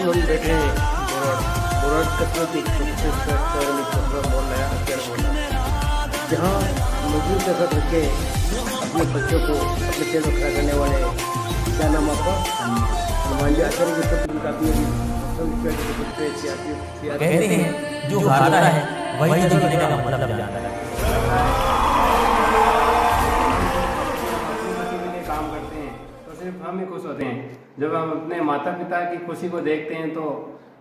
हम बैठे बोराट कसरत एक प्रोग्राम बोल रहा है અત્યારે बोल रहा है जहाँ मजदूर के साथ रख के अपने बच्चों को अपने पेट में खड़ा करने वाले क्या नाम आपका हनुमान जी आचार्य के पुत्र काफी कहते हैं जो हारता है वही जीतने का मतलब जानता है। काम करते हैं तो सिर्फ हम ही खुश होते हैं। जब हम अपने माता पिता की खुशी को देखते हैं तो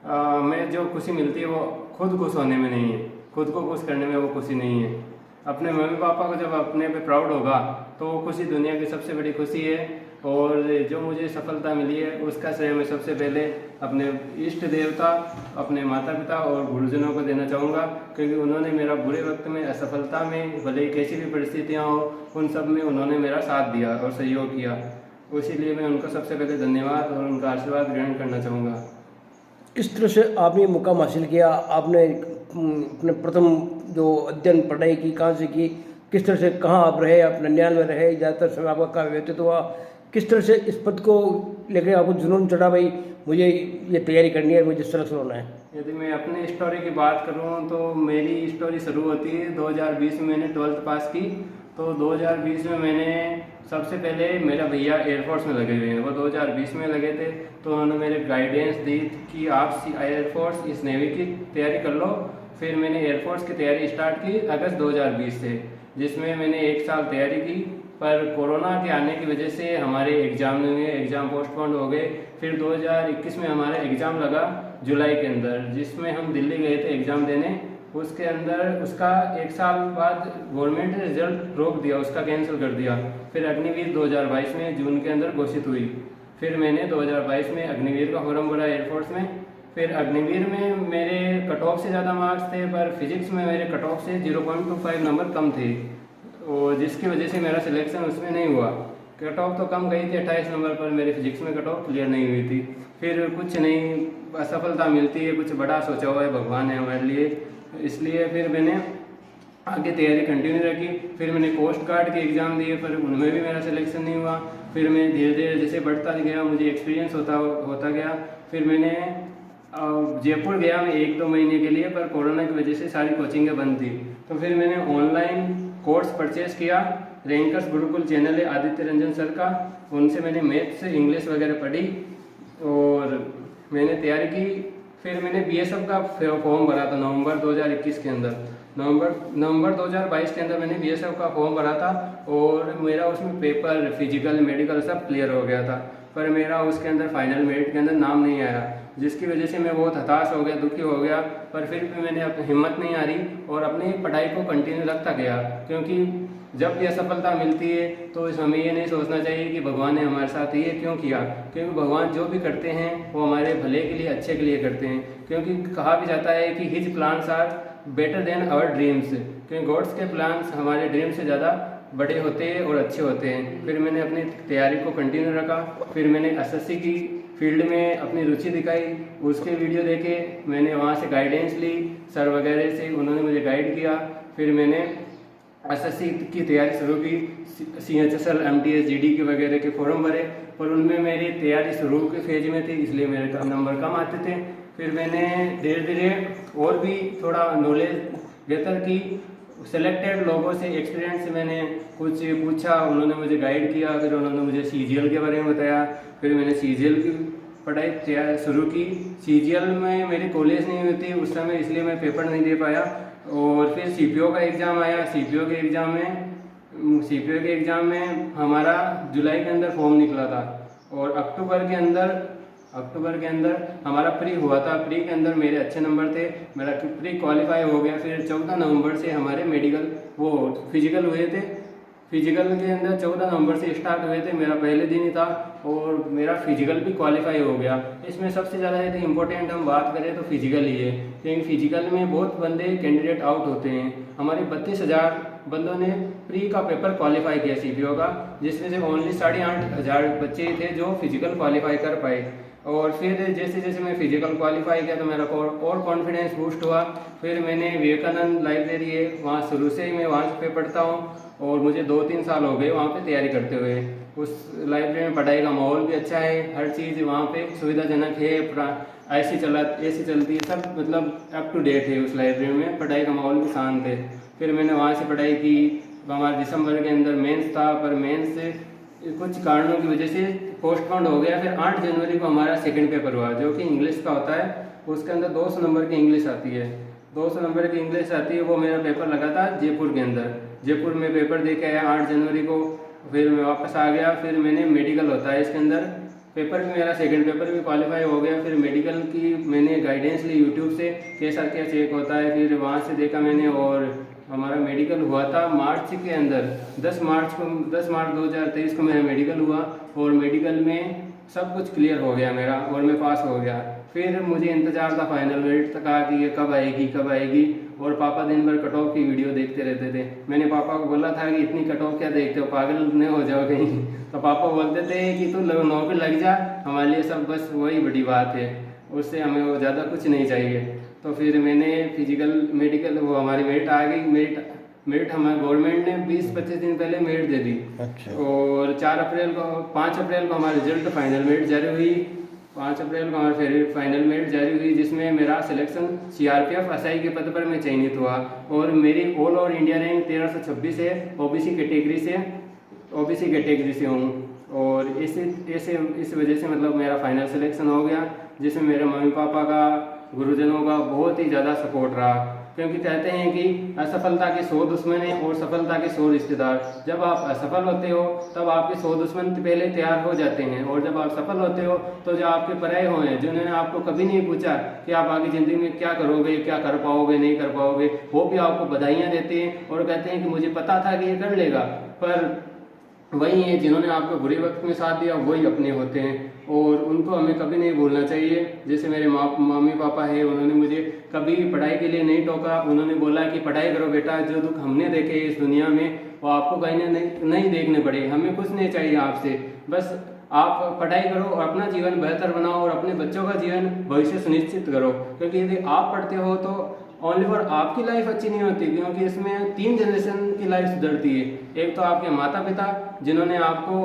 हमें जो खुशी मिलती है वो खुद खुश होने में नहीं है, खुद को खुश करने में वो खुशी नहीं है। अपने मम्मी पापा को जब अपने पे प्राउड होगा तो वो खुशी दुनिया की सबसे बड़ी खुशी है। और जो मुझे सफलता मिली है उसका श्रेय मैं सबसे पहले अपने इष्ट देवता, अपने माता पिता और गुरुजनों को देना चाहूँगा, क्योंकि उन्होंने मेरा बुरे वक्त में, असफलता में, भले ही कैसी भी परिस्थितियाँ हो, उन सब में उन्होंने मेरा साथ दिया और सहयोग किया। इसीलिए मैं उनको सबसे पहले धन्यवाद और उनका आशीर्वाद ग्रहण करना चाहूँगा। किस तरह से आपने मुकाम हासिल किया? आपने अपने प्रथम जो अध्ययन पढ़ाई की कहाँ से की, किस तरह से कहाँ आप रहे, आप ननियाल में रहे, ज़्यादातर समय आपका कहाँ व्यतीत हुआ, किस तरह से इस पद को लेकर आपको जुनून चढ़ा भाई मुझे ये तैयारी करनी है, मुझे सेलेक्ट होना है? यदि मैं अपने स्टोरी की बात करूँ तो मेरी स्टोरी शुरू होती है 2020 में। मैंने 12th पास की तो 2020 में मैंने सबसे पहले, मेरा भैया एयरफोर्स में लगे हुए हैं, वो 2020 में लगे थे, तो उन्होंने मेरे गाइडेंस दी कि आप एयरफोर्स इस नेवी की तैयारी कर लो। फिर मैंने एयरफोर्स की तैयारी स्टार्ट की अगस्त 2020 से, जिसमें मैंने 1 साल तैयारी की। पर कोरोना के आने की वजह से हमारे एग्ज़ाम नहीं हुए, एग्ज़ाम पोस्टपोन हो गए। फिर 2021 में हमारा एग्ज़ाम लगा जुलाई के अंदर, जिसमें हम दिल्ली गए थे एग्ज़ाम देने। उसके अंदर उसका 1 साल बाद गवर्नमेंट ने रिजल्ट रोक दिया, उसका कैंसिल कर दिया। फिर अग्निवीर 2022 में जून के अंदर घोषित हुई। फिर मैंने 2022 में अग्निवीर का फॉर्म भरा एयरफोर्स में। फिर अग्निवीर में मेरे कट ऑफ से ज़्यादा मार्क्स थे, पर फिजिक्स में मेरे कट ऑफ से 0.25 नंबर कम थे, और जिसकी वजह से मेरा सिलेक्शन उसमें नहीं हुआ। कट ऑफ तो कम गई थी 28 नंबर पर, मेरे फिजिक्स में कट ऑफ क्लियर नहीं हुई थी। फिर कुछ नहीं, असफलता मिलती है, कुछ बड़ा सोचा हुआ है भगवान ने हमारे लिए, इसलिए फिर मैंने आगे तैयारी कंटिन्यू रखी। फिर मैंने कोस्ट गार्ड के एग्ज़ाम दिए, पर उनमें भी मेरा सिलेक्शन नहीं हुआ। फिर मैं धीरे धीरे जैसे बढ़ता गया, मुझे एक्सपीरियंस होता गया। फिर मैंने जयपुर गया मैं 1-2 महीने के लिए, पर कोरोना की वजह से सारी कोचिंगें बंद थी। तो फिर मैंने ऑनलाइन कोर्स परचेज़ किया, रैंकर्स गुरुकुल चैनल है आदित्य रंजन सर का, उनसे मैंने मैथ्स इंग्लिश वगैरह पढ़ी और मैंने तैयारी की। फिर मैंने बीएसएफ का फॉर्म भरा था नवंबर 2021 के अंदर। नवंबर 2022 के अंदर मैंने बीएसएफ का फॉर्म भरा था और मेरा उसमें पेपर, फिजिकल, मेडिकल सब क्लियर हो गया था, पर मेरा उसके अंदर फाइनल मेरिट के अंदर नाम नहीं आया, जिसकी वजह से मैं बहुत हताश हो गया, दुखी हो गया। पर फिर भी मैंने अपनी हिम्मत नहीं हारी और अपनी पढ़ाई को कंटिन्यू रखता गया, क्योंकि जब भी असफलता मिलती है तो हमें ये नहीं सोचना चाहिए कि भगवान ने हमारे साथ ये क्यों किया, क्योंकि भगवान जो भी करते हैं वो हमारे भले के लिए, अच्छे के लिए करते हैं। क्योंकि कहा भी जाता है कि his plans are better than our dreams, क्योंकि गॉड्स के प्लान्स हमारे ड्रीम से ज़्यादा बड़े होते हैं और अच्छे होते हैं। फिर मैंने अपनी तैयारी को कंटिन्यू रखा। फिर मैंने एसएससी की फील्ड में अपनी रुचि दिखाई, उसके वीडियो देखे, मैंने वहाँ से गाइडेंस ली सर वगैरह से, उन्होंने मुझे गाइड किया। फिर मैंने एसएससी की तैयारी शुरू की, CHSL, MTS, GD के वगैरह के फॉर्म भरे, पर उनमें मेरी तैयारी शुरू के फेज में थी, इसलिए मेरे नंबर कम आते थे। फिर मैंने धीरे धीरे और भी थोड़ा नॉलेज बेहतर की, सेलेक्टेड लोगों से, एक्सपीरियंस से मैंने कुछ पूछा, उन्होंने मुझे गाइड किया। फिर उन्होंने मुझे CGL के बारे में बताया। फिर मैंने CGL की पढ़ाई शुरू की। CGL में मेरी कॉलेज नहीं हुई थी उस समय, इसलिए मैं पेपर नहीं दे पाया। और फिर CPO का एग्ज़ाम आया। CPO के एग्ज़ाम में हमारा जुलाई के अंदर फॉर्म निकला था और अक्टूबर के अंदर हमारा प्री हुआ था। प्री के अंदर मेरे अच्छे नंबर थे, मेरा प्री क्वालिफाई हो गया। फिर 14 नवंबर से हमारे फिजिकल हुए थे। फिजिकल के अंदर 14 नवंबर से स्टार्ट हुए थे, मेरा पहले दिन ही था और मेरा फिजिकल भी क्वालिफाई हो गया। इसमें सबसे ज़्यादा यदि इम्पोर्टेंट हम बात करें तो फिजिकल ही है, क्योंकि फिजिकल में बहुत बंदे कैंडिडेट आउट होते हैं। हमारे 32,000 बंदों ने प्री का पेपर क्वालिफाई किया CPO का, जिसमें से ओनली 8,500 बच्चे थे जो फिजिकल क्वालिफाई कर पाए। और फिर जैसे जैसे मैं फिजिकल क्वालिफाई किया तो मेरा और कॉन्फिडेंस बूस्ट हुआ। फिर मैंने विवेकानंद लाइब्रेरी है, वहाँ शुरू से ही मैं वहाँ पे पढ़ता हूँ और मुझे 2-3 साल हो गए वहाँ पे तैयारी करते हुए। उस लाइब्रेरी में पढ़ाई का माहौल भी अच्छा है, हर चीज़ वहाँ पे सुविधाजनक है, ऐसी चलती है, सब मतलब अप टू डेट है उस लाइब्रेरी में, पढ़ाई का माहौल भी शांत है। फिर मैंने वहाँ से पढ़ाई की, हमारे दिसंबर के अंदर मेंस था, पर मेंस से कुछ कारणों की वजह से पोस्टपोन्ड हो गया। फिर 8 जनवरी को हमारा सेकंड पेपर हुआ, जो कि इंग्लिश का होता है। उसके अंदर 200 नंबर की इंग्लिश आती है, 200 नंबर की इंग्लिश आती है। वो मेरा पेपर लगा था जयपुर के अंदर, जयपुर में पेपर दे के आया 8 जनवरी को। फिर मैं वापस आ गया। फिर मैंने मेडिकल होता है इसके अंदर, पेपर भी मेरा सेकंड पेपर भी क्वालिफाई हो गया। फिर मेडिकल की मैंने गाइडेंस ली यूट्यूब से, कैसा क्या चेक होता है, फिर वहाँ से देखा मैंने। और हमारा मेडिकल हुआ था मार्च के अंदर, 10 मार्च 2023 को मेरा मेडिकल हुआ। और मेडिकल में सब कुछ क्लियर हो गया मेरा, और मैं पास हो गया। फिर मुझे इंतजार था फाइनल मेरिट तक कि ये कब आएगी। और पापा दिन भर कट ऑफ की वीडियो देखते रहते थे। मैंने पापा को बोला था कि इतनी कट ऑफ क्या देखते हो, पागल नहीं हो जाओ कहीं। तो पापा बोलते थे कि तू नौकरी लग जा, हमारे लिए सब बस वही बड़ी बात है, उससे हमें वो ज़्यादा कुछ नहीं चाहिए। तो फिर मैंने फिजिकल मेडिकल, वो हमारी मेरिट आ गई। मेरिट हमारे गवर्नमेंट ने 20-25 दिन पहले मेरिट दे दी। अच्छा। और 5 अप्रैल को हमारा रिजल्ट फाइनल मेरिट जारी हुई। 5 अप्रैल को हमारी फाइनल मेरिट जारी हुई, जिसमें मेरा सिलेक्शन CRPF SI के पद पर मैं चयनित हुआ। और मेरी ऑल ओवर इंडिया रैंक 1326 है, OBC कैटेगरी से हूँ। और इस वजह से मतलब मेरा फाइनल सिलेक्शन हो गया, जिसमें मेरे मम्मी पापा का, गुरुजनों का बहुत ही ज़्यादा सपोर्ट रहा। क्योंकि कहते हैं कि असफलता के 100 दुश्मन हैं और सफलता के 100 रिश्तेदार। जब आप असफल होते हो तब आपके 100 दुश्मन पहले तैयार हो जाते हैं, और जब आप सफल होते हो तो जो आपके पराये हुए हैं, जिन्होंने आपको कभी नहीं पूछा कि आप आगे ज़िंदगी में क्या करोगे, क्या कर पाओगे, नहीं कर पाओगे, वो भी आपको बधाइयाँ देते हैं और कहते हैं कि मुझे पता था कि ये कर लेगा। पर वही है, जिन्होंने आपको बुरे वक्त में साथ दिया वही अपने होते हैं, और उनको हमें कभी नहीं भूलना चाहिए। जैसे मेरे मम्मी पापा हैं, उन्होंने मुझे कभी पढ़ाई के लिए नहीं टोका। उन्होंने बोला कि पढ़ाई करो बेटा, जो दुख हमने देखे इस दुनिया में वो आपको कहीं नहीं देखने पड़े। हमें कुछ नहीं चाहिए आपसे, बस आप पढ़ाई करो और अपना जीवन बेहतर बनाओ और अपने बच्चों का जीवन भविष्य सुनिश्चित करो। क्योंकि यदि आप पढ़ते हो तो ओनली फॉर आपकी लाइफ अच्छी नहीं होती, क्योंकि इसमें 3 जनरेशन की लाइफ सुधरती है। एक तो आपके माता पिता, जिन्होंने आपको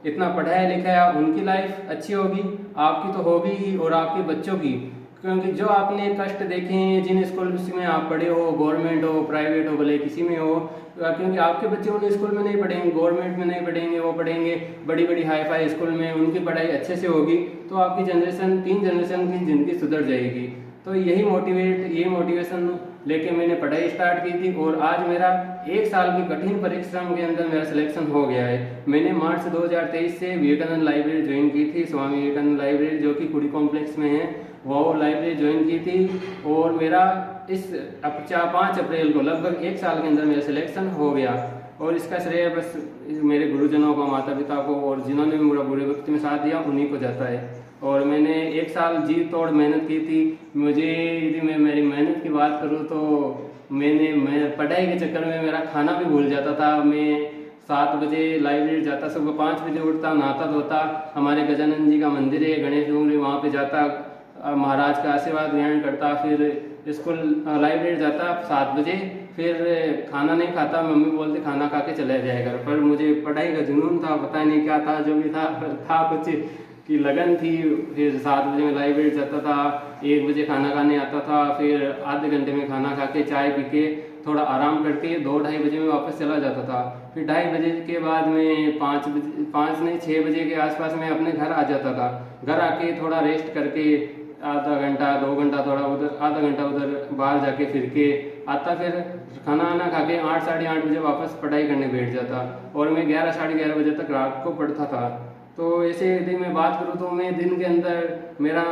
इतना पढ़ाया लिखाया, उनकी लाइफ अच्छी होगी, आपकी तो होगी ही, और आपके बच्चों की। क्योंकि जो आपने कष्ट देखे हैं, जिन स्कूल में आप पढ़े हो, गवर्नमेंट हो, प्राइवेट हो, भले किसी में हो, क्योंकि आपके बच्चे उन स्कूल में नहीं पढ़ेंगे, गवर्नमेंट में नहीं पढ़ेंगे, वो पढ़ेंगे बड़ी बड़ी हाई फाई स्कूल में, उनकी पढ़ाई अच्छे से होगी, तो आपकी जनरेशन 3 जनरेशन की ज़िंदगी सुधर जाएगी। तो यही मोटिवेशन लेके मैंने पढ़ाई स्टार्ट की थी। और आज मेरा 1 साल की कठिन परिश्रम के अंदर मेरा सिलेक्शन हो गया है। मैंने मार्च 2023 से विवेकानंद लाइब्रेरी ज्वाइन की थी, स्वामी विवेकानंद लाइब्रेरी, जो कि कुड़ी कॉम्प्लेक्स में है, वो लाइब्रेरी ज्वाइन की थी। और मेरा इस 5 अप्रैल को लगभग 1 साल के अंदर मेरा सिलेक्शन हो गया। और इसका श्रेय बस मेरे गुरुजनों को, माता पिता को, और जिन्होंने भी मेरा बुरे वक्त में साथ दिया उन्हीं को जाता है। और मैंने 1 साल जी तोड़ मेहनत की थी। यदि मैं मेरी मेहनत की बात करूँ तो मैं पढ़ाई के चक्कर में मेरा खाना भी भूल जाता था। मैं 7 बजे लाइब्रेरी जाता, सुबह 5 बजे उठता, नहाता धोता, हमारे गजानंद जी का मंदिर है गणेश डूंगरी, वहाँ पे जाता, महाराज का आशीर्वाद ग्रहण करता, फिर स्कूल लाइब्रेरी जाता 7 बजे, फिर खाना नहीं खाता, मम्मी बोलते खाना खा के चले जाएगा। पर मुझे पढ़ाई का जुनून था, पता नहीं क्या था, जो भी था कुछ की लगन थी। फिर 7 बजे मैं लाइब्रेरी जाता था, 1 बजे खाना खाने आता था, फिर आधे घंटे में खाना खा के चाय पी के थोड़ा आराम करके 2-2:30 बजे में वापस चला जाता था। फिर 2:30 बजे के बाद में 6 बजे के आसपास मैं अपने घर आ जाता था। घर आके थोड़ा रेस्ट करके आधा घंटा 2 घंटा थोड़ा उधर, आधा घंटा उधर बाहर जाके फिर के आता, फिर खाना वाना खा के 8 साढ़े 8 बजे वापस पढ़ाई करने बैठ जाता। और मैं 11 साढ़े 11 बजे तक रात को पढ़ता था। तो ऐसे यदि मैं बात करूँ तो मैं दिन के अंदर मेरा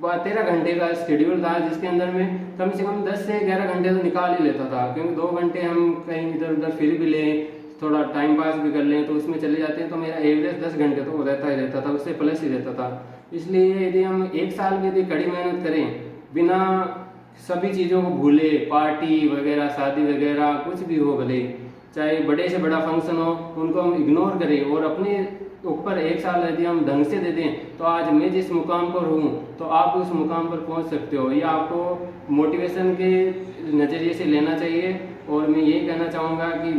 13 घंटे का शेड्यूल था, जिसके अंदर मैं कम से कम 10 से 11 घंटे तो निकाल ही लेता था। क्योंकि 2 घंटे हम कहीं इधर उधर फिर भी लें, थोड़ा टाइम पास भी कर लें, तो उसमें चले जाते हैं, तो मेरा एवरेज 10 घंटे तो रहता ही रहता था, उससे प्लस ही रहता था। इसलिए यदि हम 1 साल में यदि कड़ी मेहनत करें, बिना सभी चीज़ों को भूले, पार्टी वगैरह, शादी वगैरह कुछ भी हो, भले चाहे बड़े से बड़ा फंक्शन हो, उनको हम इग्नोर करें और अपने ऊपर 1 साल यदि हम ढंग से दे दें, तो आज मैं जिस मुकाम पर हूँ तो आप उस मुकाम पर पहुँच सकते हो। ये आपको मोटिवेशन के नज़रिए से लेना चाहिए। और मैं ये कहना चाहूँगा कि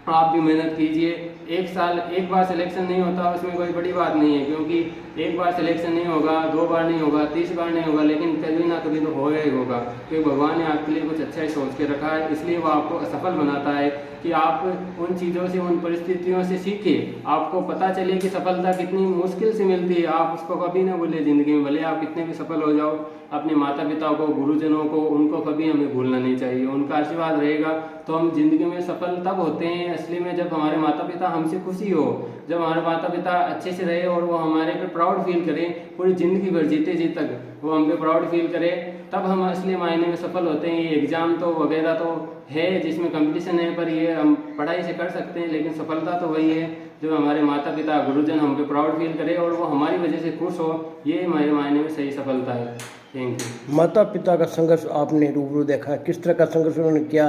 आप भी मेहनत कीजिए एक बार सिलेक्शन नहीं होता उसमें कोई बड़ी बात नहीं है, क्योंकि एक बार सिलेक्शन नहीं होगा, 2 बार नहीं होगा, 30 बार नहीं होगा, लेकिन कभी ना कभी तो होगा ही होगा, क्योंकि भगवान ने आपके लिए कुछ अच्छा ही सोच के रखा है। इसलिए वो आपको असफल बनाता है कि आप उन चीज़ों से, उन परिस्थितियों से सीखिए, आपको पता चले कि सफलता कितनी मुश्किल से मिलती है। आप उसको कभी ना भूलें ज़िंदगी में, भले आप कितने भी सफल हो जाओ, अपने माता पिता को, गुरुजनों को, उनको कभी हमें भूलना नहीं चाहिए। उनका आशीर्वाद रहेगा तो हम जिंदगी में सफल तब होते हैं असली में, जब हमारे माता पिता हमसे खुशी हो, जब हमारे माता पिता अच्छे से रहे और वो हमारे पे प्राउड फील करें, पूरी ज़िंदगी भर जीते जी तक वो हम पे प्राउड फील करें, तब हम असली मायने में सफल होते हैं। ये एग्ज़ाम तो वगैरह तो है जिसमें कंपटीशन है, पर ये हम पढ़ाई से कर सकते हैं, लेकिन सफलता तो वही है जब हमारे माता पिता, गुरुजन हम पे प्राउड फील करें और वो हमारी वजह से खुश हो, ये हमारे मायने में सही सफलता है। Thank you. माता पिता का संघर्ष आपने रूबरू देखा, किस तरह का संघर्ष उन्होंने किया,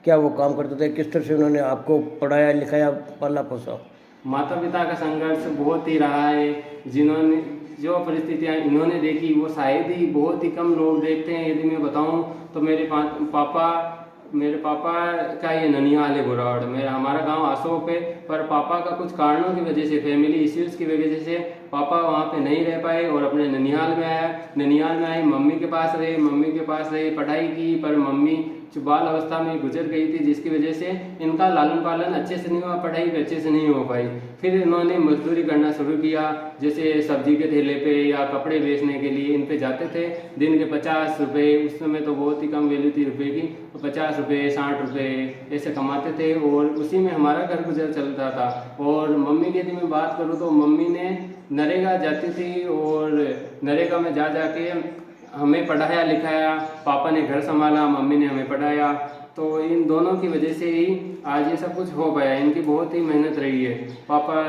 क्या वो काम करते थे, किस तरह से उन्होंने आपको पढ़ाया लिखाया पाला पोसा? माता पिता का संघर्ष बहुत ही रहा है। जिन्होंने जो परिस्थितियाँ इन्होंने देखी वो शायद ही बहुत ही कम लोग देखते हैं। यदि मैं बताऊं तो मेरे पापा का ये ननिहाल है बुराड़, हमारा गांव अशोक है, पर पापा का कुछ कारणों की वजह से, फैमिली इश्यूज़ की वजह से पापा वहाँ पे नहीं रह पाए और अपने ननिहाल में आया। ननिहाल में आए, मम्मी के पास रहे, पढ़ाई की, पर मम्मी बाल अवस्था में गुजर गई थी, जिसकी वजह से इनका लालन पालन अच्छे से नहीं हुआ, पढ़ाई भी अच्छे से नहीं हो पाई। फिर इन्होंने मजदूरी करना शुरू किया, जैसे सब्जी के ठेले पे या कपड़े बेचने के लिए इन पे जाते थे। दिन के 50 रुपये, उस समय तो बहुत ही कम वैल्यू थी रुपये की, तो 50 रुपये 60 रुपये ऐसे कमाते थे और उसी में हमारा घर गुजर चलता था। और मम्मी की यदि मैं बात करूँ तो मम्मी ने नरेगा जाती थी और नरेगा में जा के हमें पढ़ाया लिखाया, पापा ने घर संभाला, मम्मी ने हमें पढ़ाया। तो इन दोनों की वजह से ही आज ये सब कुछ हो पाया, इनकी बहुत ही मेहनत रही है। पापा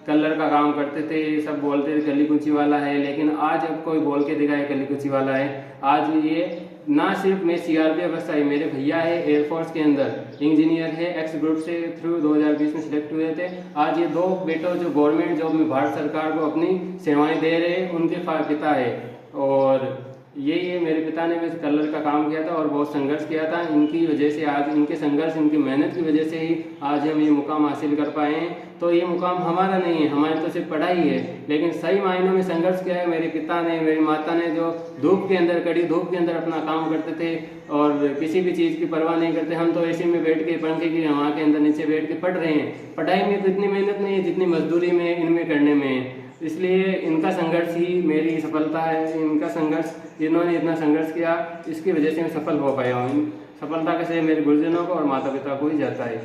कलर का काम करते थे, सब बोलते थे कली कुची वाला है, लेकिन आज अब कोई बोल के दिखाए कली कुची वाला है। आज ये ना सिर्फ मैं CRPF अवस्था है, मेरे भैया है एयरफोर्स के अंदर इंजीनियर है, एक्स ग्रुप से थ्रू 2020 में सिलेक्ट हुए थे। आज ये 2 बेटों जो गवर्नमेंट जॉब में भारत सरकार को अपनी सेवाएं दे रहे हैं, उनके पिता है। और ये मेरे पिता ने वैसे कलर का काम किया था और बहुत संघर्ष किया था। इनकी वजह से आज, इनके संघर्ष, इनकी मेहनत की वजह से ही आज हम ये मुकाम हासिल कर पाए हैं। तो ये मुकाम हमारा नहीं है, हमारी तो सिर्फ पढ़ाई है, लेकिन सही मायनों में संघर्ष किया है मेरे पिता ने, मेरी माता ने, जो धूप के अंदर, कड़ी धूप के अंदर अपना काम करते थे और किसी भी चीज़ की परवाह नहीं करते। हम तो ऐसे में बैठ के, पंखे की हवा के अंदर नीचे बैठ के पढ़ रहे हैं। पढ़ाई में तो इतनी मेहनत नहीं है जितनी मजदूरी में, इनमें करने में है। इसलिए इनका संघर्ष ही मेरी सफलता है। इनका संघर्ष, इन्होंने इतना संघर्ष किया, इसकी वजह से मैं सफल हो पाया हूँ। सफलता का श्रेय मेरे गुरुजनों को और माता पिता को ही जाता है।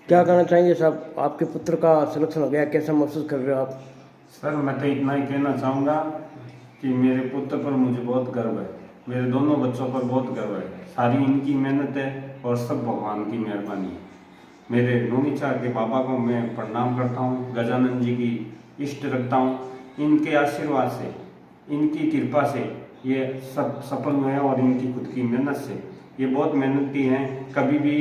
क्या कहना चाहेंगे साहब, आपके पुत्र का सिलेक्शन हो गया, कैसा महसूस कर रहे हो आप? सर मैं तो इतना ही कहना चाहूँगा कि मेरे पुत्र पर मुझे बहुत गर्व है, मेरे दोनों बच्चों पर बहुत गर्व है। सारी इनकी मेहनत है और सब भगवान की मेहरबानी है। मेरे नोनीचा के बाबा को मैं प्रणाम करता हूँ, गजानन जी की इष्ट रखता हूँ। इनके आशीर्वाद से, इनकी कृपा से ये सब सफल हुए हैं और इनकी खुद की मेहनत से। ये बहुत मेहनती हैं, कभी भी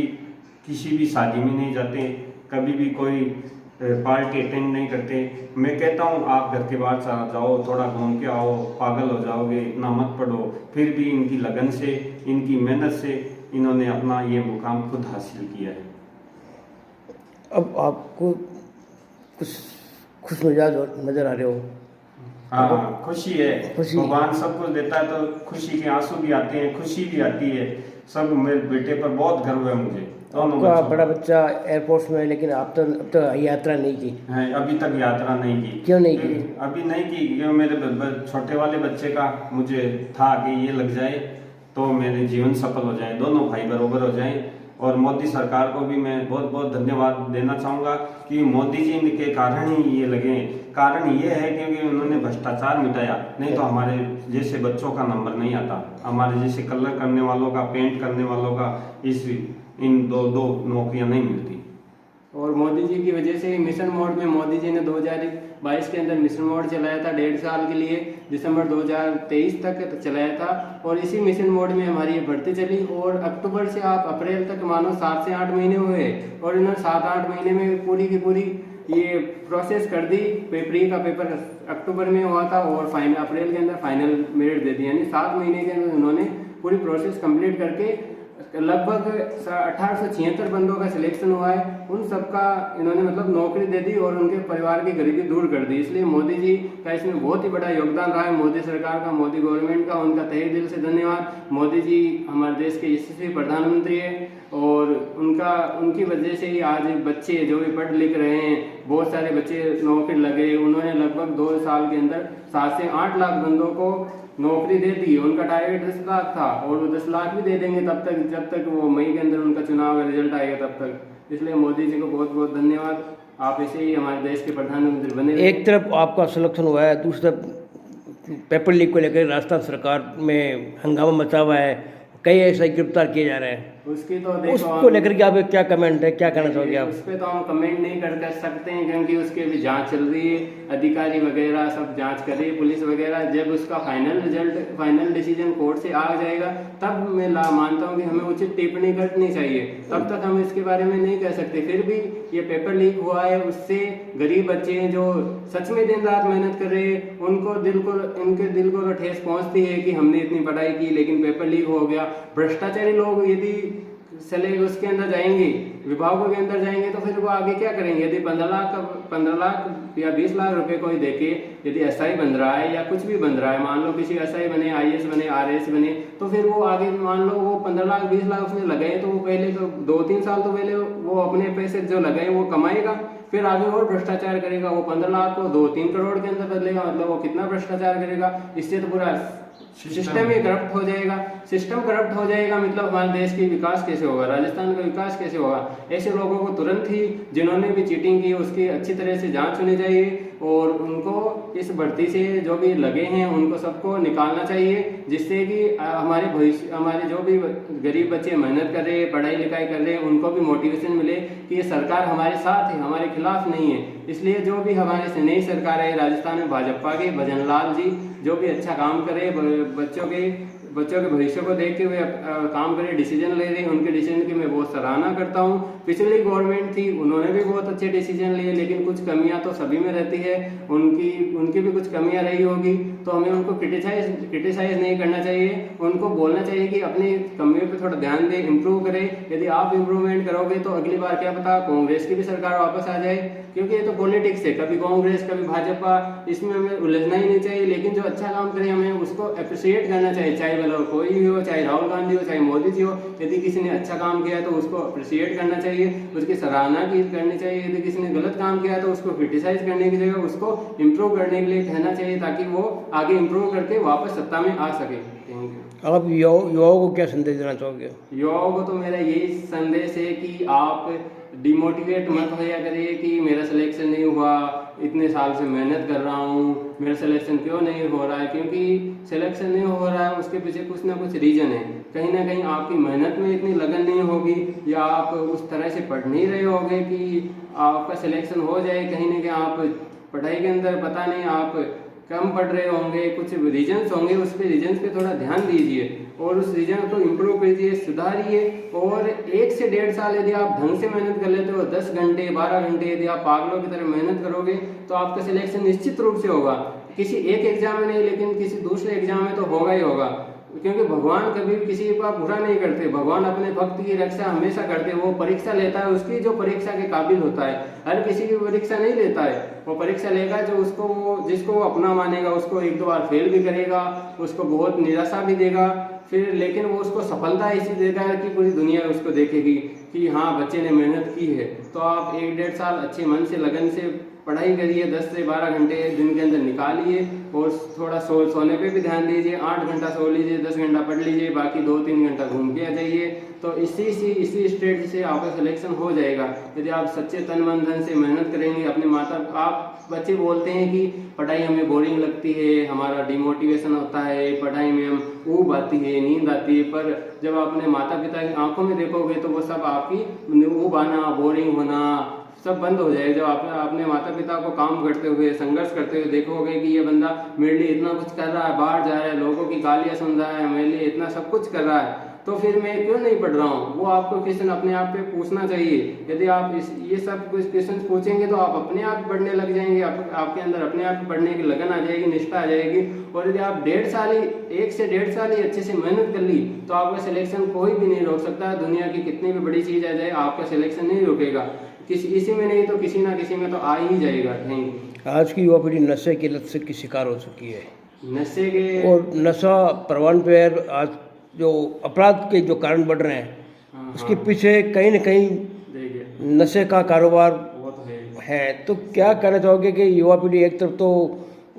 किसी भी शादी में नहीं जाते, कभी भी कोई पार्टी अटेंड नहीं करते। मैं कहता हूँ आप घर के बाहर चला जाओ, थोड़ा घूम के आओ, पागल हो जाओगे, इतना मत पढ़ो। फिर भी इनकी लगन से, इनकी मेहनत से इन्होंने अपना ये मुकाम खुद हासिल किया है। अब आपको कुछ खुश मिजाज नजर आ रहे हो? हाँ, खुशी है। खुशी। भगवान सब कुछ देता है तो खुशी के आंसू भी आते हैं, खुशी भी आती है। सब मेरे बेटे पर बहुत गर्व है मुझे। आपका बड़ा बच्चा एयरपोर्ट में है, लेकिन आप तो अब तक यात्रा नहीं की है, अभी तक यात्रा नहीं की। क्यों नहीं की? अभी नहीं की क्योंकि मेरे छोटे वाले बच्चे का मुझे था कि ये लग जाए तो मेरे जीवन सफल हो जाए, दोनों भाई बराबर हो जाए। और मोदी सरकार को भी मैं बहुत बहुत धन्यवाद देना चाहूँगा कि मोदी जी के कारण ही ये लगे। कारण ये है क्योंकि उन्होंने भ्रष्टाचार मिटाया, नहीं तो हमारे जैसे बच्चों का नंबर नहीं आता, हमारे जैसे कलर करने वालों का, पेंट करने वालों का इन दो नौकरियां नहीं मिलती। और मोदी जी की वजह से मिशन मोड में, मोदी जी ने 2022 के अंदर मिशन मोड चलाया था 1.5 साल के लिए, दिसंबर 2023 तक चलाया था। और इसी मिशन मोड में हमारी ये भर्ती चली और अक्टूबर से आप अप्रैल तक मानो 7 से 8 महीने हुए और इन्होंने 7-8 महीने में पूरी की पूरी ये प्रोसेस कर दी। प्री का पेपर अक्टूबर में हुआ था और अप्रैल के अंदर फाइनल मेरिट दे दी, यानी 7 महीने के अंदर उन्होंने पूरी प्रोसेस कंप्लीट करके लगभग 1876 बंदों का सिलेक्शन हुआ है। उन सबका इन्होंने मतलब नौकरी दे दी और उनके परिवार की गरीबी दूर कर दी। इसलिए मोदी जी का इसमें बहुत ही बड़ा योगदान रहा है, मोदी सरकार का, मोदी गवर्नमेंट का। उनका तहे दिल से धन्यवाद। मोदी जी हमारे देश के यशस्वी प्रधानमंत्री है और उनकी वजह से ही आज बच्चे जो भी पढ़ लिख रहे हैं, बहुत सारे बच्चे नौकरी लगे। उन्होंने लगभग 2 साल के अंदर 7 से 8 लाख बंदों को नौकरी दे दी। उनका टारगेट 10 लाख था और वो 10 लाख भी दे देंगे तब तक, जब तक वो मई के अंदर उनका चुनाव का रिजल्ट आएगा तब तक। इसलिए मोदी जी को बहुत बहुत धन्यवाद। आप ऐसे ही हमारे देश के प्रधानमंत्री बने। एक तरफ आपका सिलेक्शन हुआ है, दूसरी तरफ पेपर लीक को लेकर राजस्थान सरकार में हंगामा मचा हुआ है, कई ऐसे गिरफ्तार किए जा रहे हैं। उसकी तो देखो, उसको लेकर के आप क्या कमेंट है, क्या कहना चाहोगे आप? उस पर तो हम कमेंट नहीं कर सकते हैं क्योंकि उसके भी जांच चल रही है, अधिकारी वगैरह सब जांच कर रही है, पुलिस वगैरह। जब उसका final result, final decision court से आ जाएगा तब मैं मानता हूँ कि हमें उचित टिप्पणी करनी चाहिए, तब तक हम इसके बारे में नहीं कह सकते। फिर भी ये पेपर लीक हुआ है, उससे गरीब बच्चे हैं जो सच में दिन रात मेहनत कर रहे हैं, उनके दिल को तो ठेस पहुंचती है कि हमने इतनी पढ़ाई की लेकिन पेपर लीक हो गया। भ्रष्टाचारी लोग यदि चले उसके अंदर जाएंगे, विभागों के अंदर जाएंगे, तो फिर वो आगे क्या करेंगे? यदि 15 लाख या 20 लाख रुपए कोई देके यदि एसआई बन रहा है या कुछ भी बन रहा है, मान लो किसी एसआई बने, आईएएस बने, आरएएस बने, तो फिर वो आगे मान लो वो 15 लाख 20 लाख उसने लगाए तो वो पहले 2-3 साल तो पहले वो अपने पैसे जो लगाए वो कमाएगा, फिर आगे और भ्रष्टाचार करेगा। वो 15 लाख को 2-3 करोड़ के अंदर बदलेगा, मतलब वो कितना भ्रष्टाचार करेगा। इससे तो पूरा सिस्टम ही करप्ट हो जाएगा। सिस्टम करप्ट हो जाएगा मतलब हमारे देश की विकास कैसे होगा, राजस्थान का विकास कैसे होगा? ऐसे लोगों को तुरंत ही, जिन्होंने भी चीटिंग की, उसकी अच्छी तरह से जांच होनी चाहिए और उनको इस भर्ती से जो भी लगे हैं उनको सबको निकालना चाहिए, जिससे कि हमारे भविष्य, हमारे जो भी गरीब बच्चे मेहनत कर रहे हैं, पढ़ाई लिखाई कर रहे हैं, उनको भी मोटिवेशन मिले कि ये सरकार हमारे साथ है, हमारे खिलाफ नहीं है। इसलिए जो भी हमारे से नई सरकार है राजस्थान में, भाजपा के भजन लाल जी जो भी अच्छा काम करे, बच्चों के भविष्य को देखते हुए काम करे, डिसीजन ले रहे हैं, उनके डिसीजन की मैं बहुत सराहना करता हूं। पिछली गवर्नमेंट थी, उन्होंने भी बहुत अच्छे डिसीजन लिए, लेकिन कुछ कमियां तो सभी में रहती है, उनकी भी कुछ कमियां रही होगी, तो हमें उनको क्रिटिसाइज नहीं करना चाहिए। उनको बोलना चाहिए कि अपनी कमियों पे थोड़ा ध्यान दें, इम्प्रूव करें। यदि आप इम्प्रूवमेंट करोगे तो अगली बार क्या पता कांग्रेस की भी सरकार वापस आ जाए, क्योंकि ये तो पॉलिटिक्स है, कभी कांग्रेस कभी भाजपा, इसमें हमें उलझना ही नहीं चाहिए। लेकिन जो अच्छा काम करे हमें उसको अप्रिशिएट करना चाहिए, चाहे वो कोई भी हो, चाहे राहुल गांधी हो, चाहे मोदी जी हो। यदि किसी ने अच्छा काम किया तो उसको अप्रिशिएट करना चाहिए, उसकी सराहना करनी चाहिए। यदि किसी ने गलत काम किया तो उसको क्रिटिसाइज करने की जगह उसको इम्प्रूव करने के लिए कहना चाहिए, ताकि वो आगे इम्प्रूव करके वापस सत्ता में आ सके। Thank you. आप युवाओं को क्या संदेश देना चाहोगे? युवाओं को तो मेरा यही संदेश है कि आप डिमोटिवेट मत होया करिए कि मेरा सिलेक्शन नहीं हुआ, इतने साल से मेहनत कर रहा हूँ, मेरा सिलेक्शन क्यों नहीं हो रहा है? क्योंकि सिलेक्शन नहीं हो रहा है उसके पीछे कुछ ना कुछ रीजन है। कहीं ना कहीं आपकी मेहनत में इतनी लगन नहीं होगी, या आप उस तरह से पढ़ नहीं रहे होगे कि आपका सिलेक्शन हो जाए। कहीं ना कहीं आप पढ़ाई के अंदर पता नहीं आप कम पढ़ रहे होंगे, कुछ रीजन्स होंगे, उस पर रीजन्स पे थोड़ा ध्यान दीजिए और उस रीजन को इम्प्रूव कीजिए, सुधारिए। और 1 से 1.5 साल यदि आप ढंग से मेहनत कर लेते हो, 10 घंटे 12 घंटे यदि आप पागलों की तरह मेहनत करोगे तो आपका सिलेक्शन निश्चित रूप से होगा। किसी एक एग्जाम में नहीं, लेकिन किसी दूसरे एग्जाम में तो होगा ही होगा, क्योंकि भगवान कभी भी किसी का बुरा नहीं करते। भगवान अपने भक्त की रक्षा हमेशा करते। वो परीक्षा लेता है उसकी जो परीक्षा के काबिल होता है, हर किसी की परीक्षा नहीं लेता है। वो परीक्षा लेगा जो जिसको वो अपना मानेगा, उसको 1-2 बार फेल भी करेगा, उसको बहुत निराशा भी देगा, फिर लेकिन वो उसको सफलता ऐसी देगा कि पूरी दुनिया उसको देखेगी कि हाँ बच्चे ने मेहनत की है। तो आप 1-1.5 साल अच्छे मन से लगन से पढ़ाई करिए, 10 से 12 घंटे दिन के अंदर निकालिए और थोड़ा सोने पे भी ध्यान दीजिए। 8 घंटा सो लीजिए, 10 घंटा पढ़ लीजिए, बाकी 2-3 घंटा घूम के आ जाइए। तो इसी स्टेट से आपका सिलेक्शन हो जाएगा यदि आप सच्चे तन मन धन से मेहनत करेंगे। अपने आप बच्चे बोलते हैं कि पढ़ाई हमें बोरिंग लगती है, हमारा डिमोटिवेशन होता है, पढ़ाई में हम ऊब आती है, नींद आती है, पर जब आप अपने माता पिता की आंखों में देखोगे तो वो सब आपकी ऊब आना, बोरिंग होना सब बंद हो जाएगा। जब आप अपने माता पिता को काम करते हुए, संघर्ष करते हुए देखोगे कि ये बंदा मेरे लिए इतना कुछ कर रहा है, बाहर जा रहा है, लोगों की गालियां सुन रहा है, मेरे लिए इतना सब कुछ कर रहा है, तो फिर मैं क्यों नहीं पढ़ रहा हूँ, वो आपको क्वेश्चन अपने आप पे पूछना चाहिए। यदि आप ये सब कुछ क्वेश्चन पूछेंगे तो आप अपने आप पढ़ने लग जाएंगे, आपके अंदर अपने आप पढ़ने की लगन आ जाएगी, निष्ठा आ जाएगी। और यदि आप 1 से 1.5 साल ही अच्छे से मेहनत कर ली तो आपका सिलेक्शन कोई भी नहीं रोक सकता। दुनिया की कितनी भी बड़ी चीज़ आ जाए आपका सिलेक्शन नहीं रोकेगा, इसी में नहीं तो किसी ना किसी में तो आ ही जाएगा। थैंक आज की युवा पीढ़ी नशे की लत से की शिकार हो चुकी है, नशे के और नशा परवान पे आज जो अपराध के जो कारण बढ़ रहे हैं, हाँ, उसके पीछे कहीं न कहीं देखिए नशे का कारोबार वो तो है। तो क्या कहना चाहोगे कि युवा पीढ़ी एक तरफ तो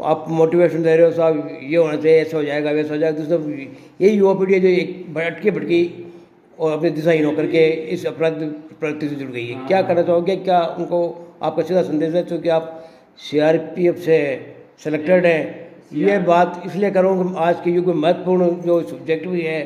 आप मोटिवेशन दे रहे हो साहब ये होना चाहिए, ऐसा हो जाएगा वैसा हो जाएगा, दूसरी तरफ यही युवा पीढ़ी है जो एक भटकी भटकी और अपनी दिशाहीन होकर के इस अपराध प्रवृत्ति से जुड़ गई है। क्या कहना चाहोगे, क्या उनको आपका सीधा संदेश है, क्योंकि आप CRPF से सेलेक्टेड हैं, ये बात इसलिए करूँ आज के युग में महत्वपूर्ण जो सब्जेक्ट भी है,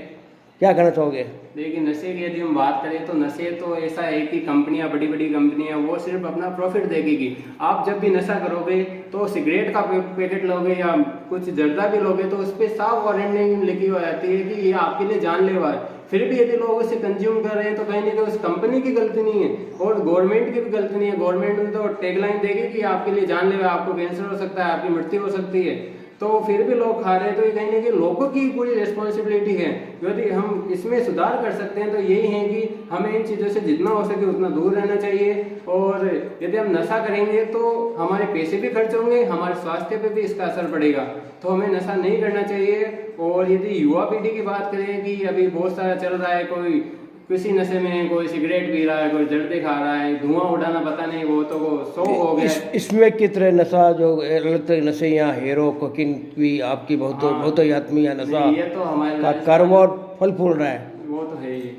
क्या कहना चाहोगे? देखिए नशे की यदि हम बात करें तो नशे तो ऐसा है कि कंपनियां, बड़ी बड़ी कंपनियां वो सिर्फ अपना प्रॉफिट देखेगी। आप जब भी नशा करोगे तो सिगरेट का पैकेट लोगे या कुछ जर्दा भी लोगे तो उस पर साफ वारंटी लिखी हो जाती है कि ये आपके लिए जानलेवा है। फिर भी यदि लोग उसे कंज्यूम कर रहे हैं तो कहीं नहीं तो उस कंपनी की गलती नहीं है और गवर्नमेंट की भी गलती नहीं है। गवर्नमेंट ने तो टैगलाइन देगी कि आपके लिए जानलेवा, आपको कैंसर हो सकता है, आपकी मृत्यु हो सकती है, तो फिर भी लोग खा रहे हैं। तो ये कहीं ना कहीं लोगों की पूरी रिस्पॉन्सिबिलिटी है। यदि हम इसमें सुधार कर सकते हैं तो यही है कि हमें इन चीज़ों से जितना हो सके उतना दूर रहना चाहिए। और यदि हम नशा करेंगे तो हमारे पैसे भी खर्च होंगे, हमारे स्वास्थ्य पे भी इसका असर पड़ेगा, तो हमें नशा नहीं करना चाहिए। और यदि युवा पीढ़ी की बात करें कि अभी बहुत सारा चल रहा है, कोई किसी नशे में, कोई सिगरेट पी रहा है, कोई जर्दे खा रहा है, धुआं उड़ाना पता नहीं, वो तो वो शौक हो गया। इसमें कितने नशा जो अलग तरह नशे यहाँ हेरो कोकिन भी आपकी बहुत ही आत्मीय नशा ये तो हमारे का कारोबार फल फूल रहा है, वो तो है ही।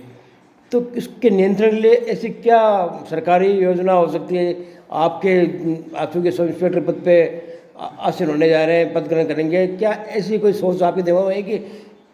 तो इसके नियंत्रण के लिए ऐसी क्या सरकारी योजना हो सकती है? आप के सब इंस्पेक्टर पद पे आसीन होने जा रहे हैं, पद ग्रहण करेंगे, क्या ऐसी कोई सोच आपके दिमाग में है कि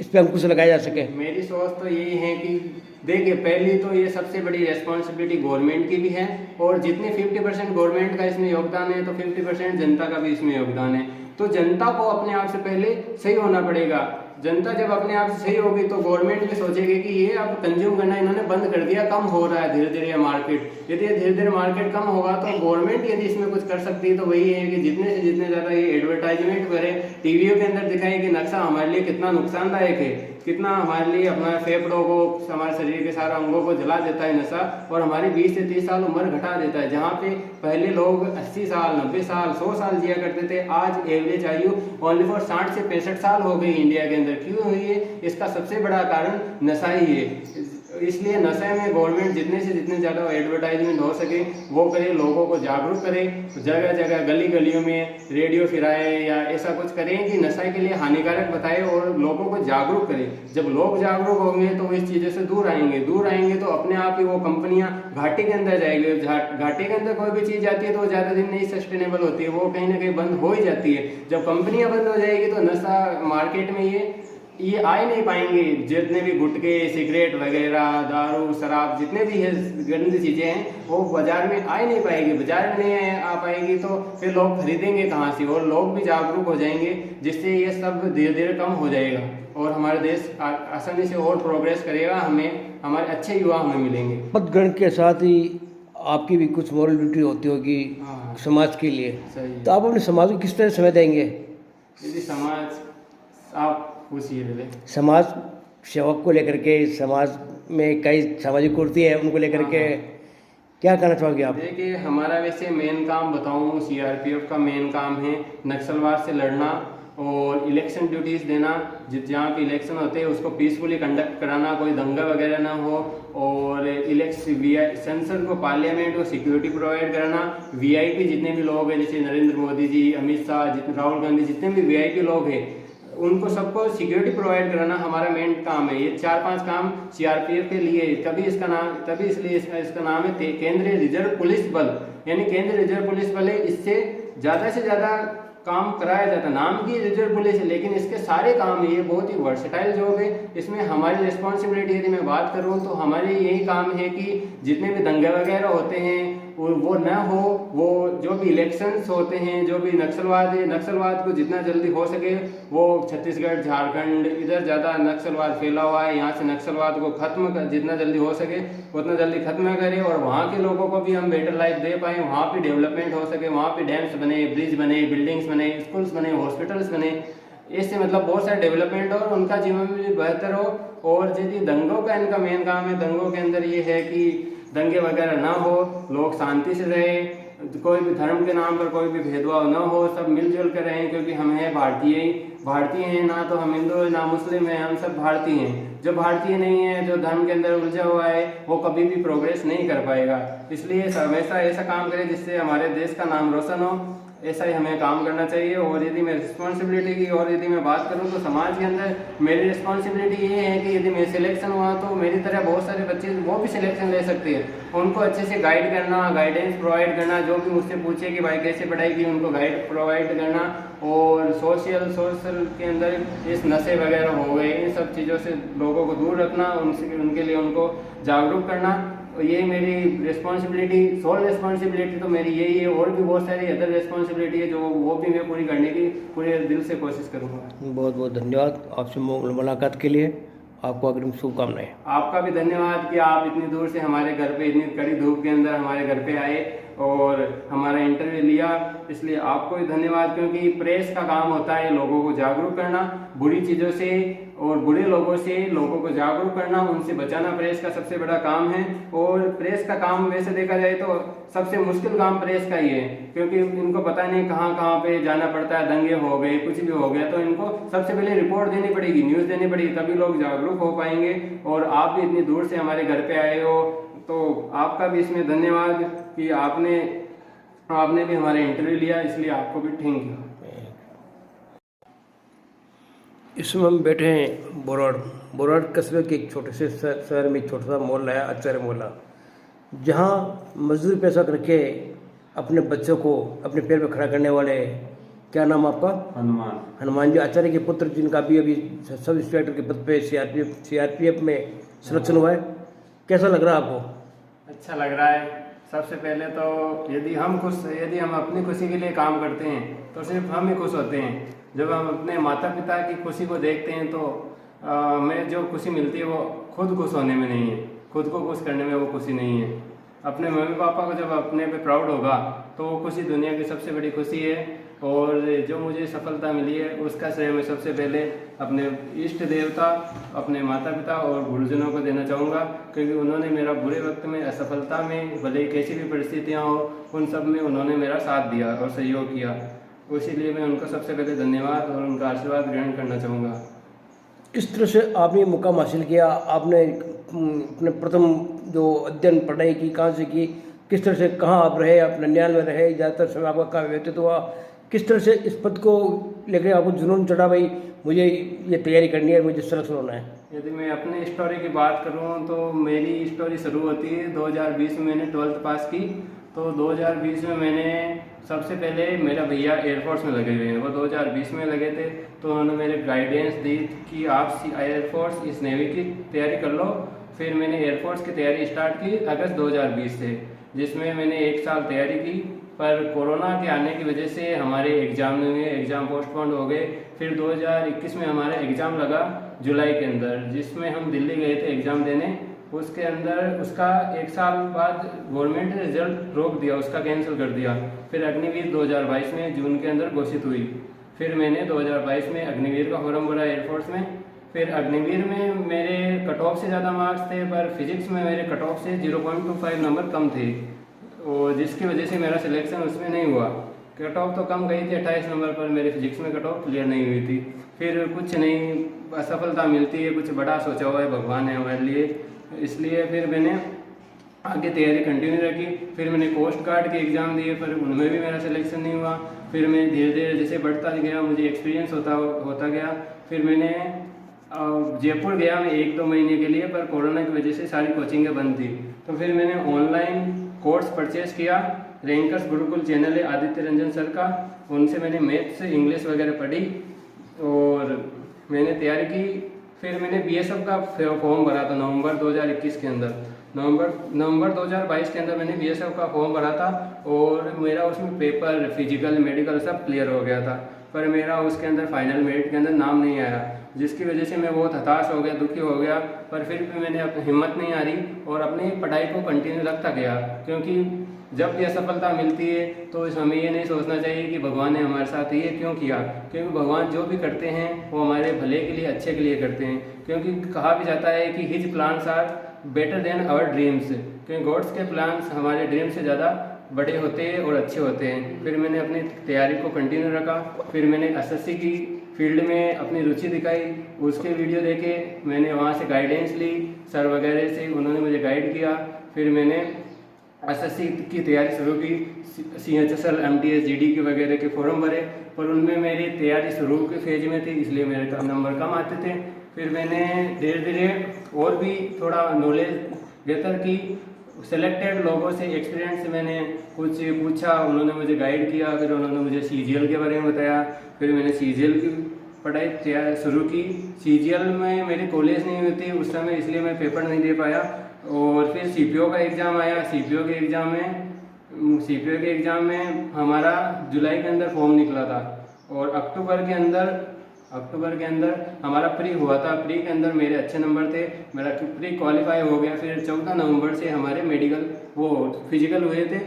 इस पे अंकुश लगाया जा सके? मेरी सोच तो यही है कि देखिए पहली तो ये सबसे बड़ी रेस्पॉन्सिबिलिटी गवर्नमेंट की भी है, और जितने 50% गवर्नमेंट का इसमें योगदान है तो 50% जनता का भी इसमें योगदान है। तो जनता को अपने आप से पहले सही होना पड़ेगा। जनता जब अपने आप से सही होगी तो गवर्नमेंट भी सोचेगी कि ये अब कंज्यूम करना इन्होंने बंद कर दिया, कम हो रहा है धीरे धीरे मार्केट। यदि धीरे धीरे मार्केट कम होगा तो गवर्नमेंट यदि इसमें कुछ कर सकती है तो वही है कि जितने से जितने ज़्यादा ये एडवर्टाइजमेंट करे, टीवीओ के अंदर दिखाए कि नक्शा हमारे लिए कितना नुकसानदायक है, कितना हमारे लिए अपना फेफड़ों को, हमारे शरीर के सारे अंगों को जला देता है नशा, और हमारी 20 से 30 साल उम्र घटा देता है। जहाँ पे पहले लोग 80 साल, 90 साल, 100 साल जिया करते थे, आज एवरेज आयु ओनली फॉर 60 से 65 साल हो गई इंडिया के अंदर। क्यों हुई है? इसका सबसे बड़ा कारण नशा ही है। इसलिए नशे में गवर्नमेंट जितने से जितने ज़्यादा एडवर्टाइजमेंट हो सके वो करे, लोगों को जागरूक करे, जगह जगह गली गलियों में रेडियो फिराए या ऐसा कुछ करें कि नशे के लिए हानिकारक बताए और लोगों को जागरूक करें। जब लोग जागरूक होंगे तो वो इस चीज़ों से दूर आएंगे तो अपने आप ही वो कंपनियां घाटे के अंदर जाएगी। घाटे के अंदर कोई भी चीज़ आती है तो ज़्यादा दिन नहीं सस्टेनेबल होती है, वो कहीं ना कहीं बंद हो ही जाती है। जब कंपनियां बंद हो जाएगी तो नशा मार्केट में ये आ ही नहीं पाएंगे। जितने भी गुटखे, सिगरेट वगैरह, दारू, शराब, जितने भी है गंदी चीज़ें हैं वो बाजार में आ ही नहीं पाएगी। बाजार में नहीं आ पाएगी तो फिर लोग खरीदेंगे कहाँ से, और लोग भी जागरूक हो जाएंगे, जिससे ये सब धीरे धीरे कम हो जाएगा और हमारा देश आसानी से और प्रोग्रेस करेगा। हमारे अच्छे युवा हमें मिलेंगे। पद ग्रहण के साथ ही आपकी भी कुछ मॉरल ड्यूटी होती होगी समाज के लिए, सही। तो आप अपने समाज को किस तरह समय देंगे? यदि समाज आप पूछिए पहले। समाज सेवक को लेकर के, समाज में कई सामाजिक कुर्ती है, उनको लेकर के क्या कहना चाहोगे आप? देखिए हमारा वैसे मेन काम बताऊं, CRPF का मेन काम है नक्सलवाद से लड़ना और इलेक्शन ड्यूटीज़ देना। जहाँ पे इलेक्शन होते हैं उसको पीसफुली कंडक्ट कराना, कोई दंगा वगैरह ना हो, और संसद को, पार्लियामेंट को सिक्योरिटी प्रोवाइड कराना। VIP जितने भी लोग हैं, जैसे नरेंद्र मोदी जी, अमित शाह, राहुल गांधी, जितने भी VIP लोग हैं उनको सबको सिक्योरिटी प्रोवाइड कराना हमारा मेन काम है। ये 4-5 काम CRPF के लिए, तभी इसलिए इसका नाम है केंद्रीय रिजर्व पुलिस बल, यानी केंद्रीय रिजर्व पुलिस बल है। इससे ज़्यादा से ज़्यादा काम कराया जाता है। नाम की रिजर्व पुलिस है लेकिन इसके सारे काम है, ये बहुत ही वर्सेटाइल जॉब है। इसमें हमारी रिस्पॉन्सिबिलिटी यदि मैं बात करूँ तो हमारे यही काम है कि जितने भी दंगे वगैरह होते हैं वो न हो। वो जो भी इलेक्शंस होते हैं, जो भी नक्सलवाद है, नक्सलवाद को जितना जल्दी हो सके वो छत्तीसगढ़, झारखंड इधर ज़्यादा नक्सलवाद फैला हुआ है, यहाँ से नक्सलवाद को खत्म जितना जल्दी हो सके उतना जल्दी खत्म करें और वहाँ के लोगों को भी हम बेटर लाइफ दे पाएँ, वहाँ पे डेवलपमेंट हो सके, वहाँ पे डैम्स बने, ब्रिज बने, बिल्डिंग्स बने, स्कूल्स बने, हॉस्पिटल्स बने, इससे मतलब बहुत सारे डेवलपमेंट हो और उनका जीवन भी बेहतर हो। और यदि दंगों का इनका मेन काम है, दंगों के अंदर ये है कि दंगे वगैरह ना हो, लोग शांति से रहे, कोई भी धर्म के नाम पर कोई भी भेदभाव ना हो, सब मिलजुल कर रहें, क्योंकि हम हैं भारतीय हैं, ना तो हम हिंदू हैं ना मुस्लिम हैं, हम सब भारतीय हैं। जो भारतीय नहीं है, जो धर्म के अंदर उलझा हुआ है, वो कभी भी प्रोग्रेस नहीं कर पाएगा। इसलिए हमेशा ऐसा काम करें जिससे हमारे देश का नाम रोशन हो, ऐसा ही हमें काम करना चाहिए। और यदि मैं रिस्पॉन्सिबिलिटी की और यदि मैं बात करूं तो समाज के अंदर मेरी रिस्पॉन्सिबिलिटी ये है कि यदि मैं सिलेक्शन हुआ तो मेरी तरह बहुत सारे बच्चे वो भी सिलेक्शन ले सकते हैं, उनको अच्छे से गाइड करना, गाइडेंस प्रोवाइड करना, जो भी मुझसे पूछे कि भाई कैसे पढ़ाई की उनको गाइड प्रोवाइड करना। और सोशल के अंदर इस नशे वगैरह हो गए, इन सब चीज़ों से लोगों को दूर रखना, उनके लिए उनको जागरूक करना, ये मेरी रिस्पॉन्सिबिलिटी, सोल रिस्पॉन्सिबिलिटी तो मेरी यही है। और भी बहुत सारी अदर रिस्पॉन्सिबिलिटी है जो वो भी मैं पूरी करने की पूरे दिल से कोशिश करूँगा। बहुत बहुत धन्यवाद आपसे मुलाकात के लिए, आपको अग्रिम शुभकामनाएं। आपका भी धन्यवाद कि आप इतनी दूर से हमारे घर पे, इतनी कड़ी धूप के अंदर हमारे घर पे आए और हमारा इंटरव्यू लिया, इसलिए आपको भी धन्यवाद। क्योंकि प्रेस का काम होता है लोगों को जागरूक करना, बुरी चीज़ों से और बुरे लोगों से लोगों को जागरूक करना, उनसे बचाना प्रेस का सबसे बड़ा काम है। और प्रेस का काम वैसे देखा जाए तो सबसे मुश्किल काम प्रेस का ही है, क्योंकि इनको पता नहीं कहाँ पे जाना पड़ता है, दंगे हो गए, कुछ भी हो गया तो इनको सबसे पहले रिपोर्ट देनी पड़ेगी, न्यूज़ देनी पड़ेगी, तभी लोग जागरूक हो पाएंगे। और आप भी इतनी दूर से हमारे घर पे आए हो तो आपका भी इसमें धन्यवाद कि आपने भी हमारा इंटरव्यू लिया, इसलिए आपको भी थैंक यू। इसमें हम बैठे हैं बोराड़ कस्बे के एक छोटे से शहर में, छोटा सा मोहल्ला है, आचार्य मोहल्ला, जहाँ मजदूरी पैसा करके अपने बच्चों को अपने पैर पर खड़ा करने वाले, क्या नाम आपका? हनुमान जी आचार्य के पुत्र, जिनका भी अभी सब इंस्पेक्टर के पद पे सीआरपीएफ में सिलेक्शन हुआ है। कैसा लग रहा है आपको? अच्छा लग रहा है। सबसे पहले तो यदि हम अपनी खुशी के लिए काम करते हैं तो सिर्फ हम ही खुश होते हैं। जब हम अपने माता पिता की खुशी को देखते हैं तो हमें जो खुशी मिलती है वो खुद खुश होने में नहीं है, खुद को खुश करने में वो खुशी नहीं है। अपने मम्मी पापा को जब अपने पे प्राउड होगा तो वो खुशी दुनिया की सबसे बड़ी खुशी है। और जो मुझे सफलता मिली है उसका श्रेय मैं सबसे पहले अपने इष्ट देवता, अपने माता पिता और गुरुजनों को देना चाहूँगा, क्योंकि उन्होंने मेरा बुरे वक्त में, असफलता में, भले कैसी भी परिस्थितियाँ हो, उन सब में उन्होंने मेरा साथ दिया और सहयोग किया। इसीलिए मैं उनको सबसे पहले धन्यवाद और उनका आशीर्वाद ग्रहण करना चाहूँगा। इस तरह से आपने मुकाम हासिल किया, आपने अपने प्रथम जो अध्ययन पढ़ाई की कहाँ से की, किस तरह से कहाँ आप रहे, आप ननियाल में रहे, ज़्यादातर समय आपका कहाँ व्यतीत हुआ, किस तरह से इस पद को लेकर आपको जुनून चढ़ा भाई मुझे ये तैयारी करनी है, मुझे सिलेक्शन होना है? यदि मैं अपने स्टोरी की बात करूँ तो मेरी स्टोरी शुरू होती है 2020 में। मैंने 12th पास की तो 2020 में मैंने सबसे पहले, मेरा भैया एयरफोर्स में लगे हुए हैं, वो 2020 में लगे थे, तो उन्होंने मेरे गाइडेंस दी कि आप एयरफोर्स इस नेवी की तैयारी कर लो। फिर मैंने एयरफोर्स की तैयारी स्टार्ट की अगस्त 2020 से, जिसमें मैंने 1 साल तैयारी की। पर कोरोना के आने की वजह से हमारे एग्ज़ाम नहीं हुए, एग्ज़ाम पोस्टपोन्ड हो गए। फिर 2021 में हमारा एग्ज़ाम लगा जुलाई के अंदर, जिसमें हम दिल्ली गए थे एग्ज़ाम देने। उसके अंदर उसका 1 साल बाद गवर्नमेंट ने रिजल्ट रोक दिया, उसका कैंसिल कर दिया। फिर अग्निवीर 2022 में जून के अंदर घोषित हुई। फिर मैंने 2022 में अग्निवीर का फॉर्म भरा एयरफोर्स में। फिर अग्निवीर में मेरे कट ऑफ से ज़्यादा मार्क्स थे, पर फिजिक्स में मेरे कट ऑफ से 0.25 नंबर कम थे, और जिसकी वजह से मेरा सिलेक्शन उसमें नहीं हुआ। कट ऑफ तो कम गई थी 28 नंबर पर, मेरे फिजिक्स में कट ऑफ क्लियर नहीं हुई थी। फिर कुछ नहीं, असफलता मिलती है, कुछ बड़ा सोचा हुआ है भगवान है हमारे लिए, इसलिए फिर मैंने आगे तैयारी कंटिन्यू रखी। फिर मैंने कोस्ट गार्ड के एग्ज़ाम दिए, पर उनमें भी मेरा सिलेक्शन नहीं हुआ। फिर मैं धीरे धीरे जैसे बढ़ता गया, मुझे एक्सपीरियंस होता गया। फिर मैंने जयपुर गया मैं 1-2 महीने के लिए, पर कोरोना की वजह से सारी कोचिंगें बंद थी। तो फिर मैंने ऑनलाइन कोर्स परचेज़ किया, रैंकर्स गुरुकुल चैनल है आदित्य रंजन सर का, उनसे मैंने मैथ्स इंग्लिश वगैरह पढ़ी और मैंने तैयारी की। फिर मैंने BSF का फॉर्म भरा था नवंबर 2021 के अंदर, नवंबर 2022 के अंदर मैंने बीएसएफ का फॉर्म भरा था और मेरा उसमें पेपर, फिजिकल, मेडिकल सब क्लियर हो गया था, पर मेरा उसके अंदर फाइनल मेरिट के अंदर नाम नहीं आया, जिसकी वजह से मैं बहुत हताश हो गया, दुखी हो गया। पर फिर भी मैंने अपनी हिम्मत नहीं हारी और अपनी पढ़ाई को कंटिन्यू रखता गया, क्योंकि जब भी असफलता मिलती है तो हमें ये नहीं सोचना चाहिए कि भगवान ने हमारे साथ ये क्यों किया, क्योंकि भगवान जो भी करते हैं वो हमारे भले के लिए, अच्छे के लिए करते हैं। क्योंकि कहा भी जाता है कि his plans are better than our dreams, क्योंकि गॉड्स के प्लान्स हमारे ड्रीम से ज़्यादा बड़े होते हैं और अच्छे होते हैं। फिर मैंने अपनी तैयारी को कंटिन्यू रखा, फिर मैंने एसएससी की फील्ड में अपनी रुचि दिखाई, उसके वीडियो देखे, मैंने वहाँ से गाइडेंस ली सर वगैरह से, उन्होंने मुझे गाइड किया। फिर मैंने एसएससी की तैयारी शुरू की, CHSL, MTS, GD के वगैरह के फॉर्म भरे, पर उनमें मेरी तैयारी शुरू के फेज में थी, इसलिए मेरे नंबर कम आते थे। फिर मैंने धीरे धीरे और भी थोड़ा नॉलेज बेहतर की, सेलेक्टेड लोगों से, एक्सपीरियंस से मैंने कुछ पूछा, उन्होंने मुझे गाइड किया, फिर उन्होंने मुझे CGL के बारे में बताया। फिर मैंने CGL की पढ़ाई तैयार शुरू की। CGL में मेरी कॉलेज नहीं हुई थी उस समय, इसलिए मैं पेपर नहीं दे पाया। और फिर CPO का एग्ज़ाम आया। CPO के एग्ज़ाम में हमारा जुलाई के अंदर फॉर्म निकला था और अक्टूबर के अंदर हमारा प्री हुआ था। प्री के अंदर मेरे अच्छे नंबर थे, मेरा प्री क्वालिफाई हो गया। फिर 14 नवंबर से हमारे फिजिकल हुए थे।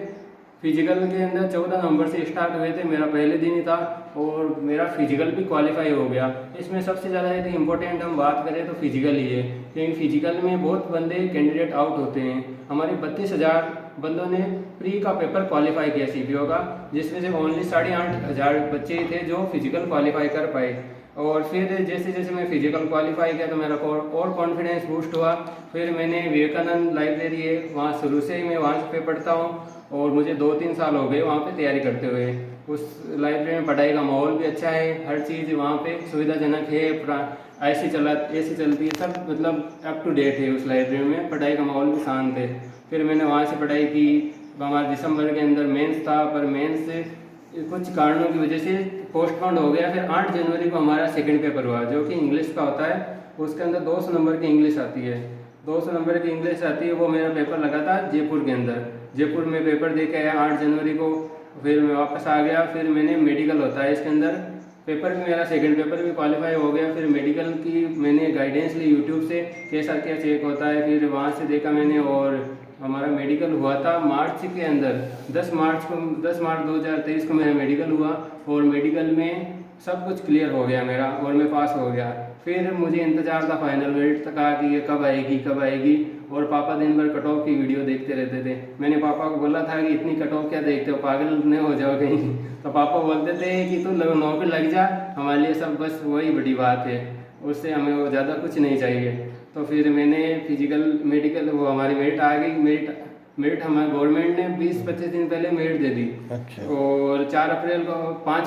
फिजिकल के अंदर 14 नवंबर से स्टार्ट हुए थे, मेरा पहले दिन ही था और मेरा फिजिकल भी क्वालिफाई हो गया। इसमें सबसे ज़्यादा यदि इम्पोर्टेंट हम बात करें तो फिजिकल ही है, क्योंकि फिजिकल में बहुत बंदे कैंडिडेट आउट होते हैं। हमारे 32,000 बंदों ने प्री का पेपर क्वालिफाई किया CPO का, जिसमें से ओनली 8,500 बच्चे थे जो फिजिकल क्वालिफाई कर पाए। और फिर जैसे जैसे मैं फिजिकल क्वालिफाई किया तो मेरा और कॉन्फिडेंस बूस्ट हुआ। फिर मैंने विवेकानंद लाइब्रेरी है, वहाँ शुरू से ही मैं वहाँ पे पढ़ता हूँ और मुझे 2-3 साल हो गए वहाँ पे तैयारी करते हुए। उस लाइब्रेरी में पढ़ाई का माहौल भी अच्छा है, हर चीज़ वहाँ पे सुविधाजनक है, ऐसी चलती है, सब मतलब अप टू डेट है उस लाइब्रेरी में, पढ़ाई का माहौल भी शांत है। फिर मैंने वहाँ से पढ़ाई की। हमारा दिसंबर के अंदर मेंस था, पर मेंस कुछ कारणों की वजह से पोस्टपोन हो गया। फिर 8 जनवरी को हमारा सेकंड पेपर हुआ, जो कि इंग्लिश का होता है। उसके अंदर 200 नंबर की इंग्लिश आती है, 200 नंबर की इंग्लिश आती है। वो मेरा पेपर लगा था जयपुर के अंदर। जयपुर में पेपर दे के आया 8 जनवरी को। फिर मैं वापस आ गया। फिर मैंने मेडिकल होता है इसके अंदर, पेपर भी मेरा सेकंड पेपर भी क्वालिफाई हो गया। फिर मेडिकल की मैंने गाइडेंस ली यूट्यूब से, कैसा क्या चेक होता है। फिर वहाँ से देखा मैंने और हमारा मेडिकल हुआ था मार्च के अंदर, 10 मार्च 2023 को मेरा मेडिकल हुआ और मेडिकल में सब कुछ क्लियर हो गया मेरा और मैं पास हो गया। फिर मुझे इंतज़ार था फाइनल मेरिट तक कि ये कब आएगी। और पापा दिन भर कट ऑफ की वीडियो देखते रहते थे। मैंने पापा को बोला था कि इतनी कट ऑफ क्या देखते हो, पागल नहीं हो जाओ कहीं। तो पापा बोलते थे कि तू नौकरी लग जा, हमारे लिए सब बस वही बड़ी बात है, उससे हमें वो ज़्यादा कुछ नहीं चाहिए। तो फिर मैंने फिजिकल मेडिकल वो हमारी मेरिट आ गई। मेरिट हमारे गवर्नमेंट ने 20-25 दिन पहले मेरिट दे दी। अच्छा। और 5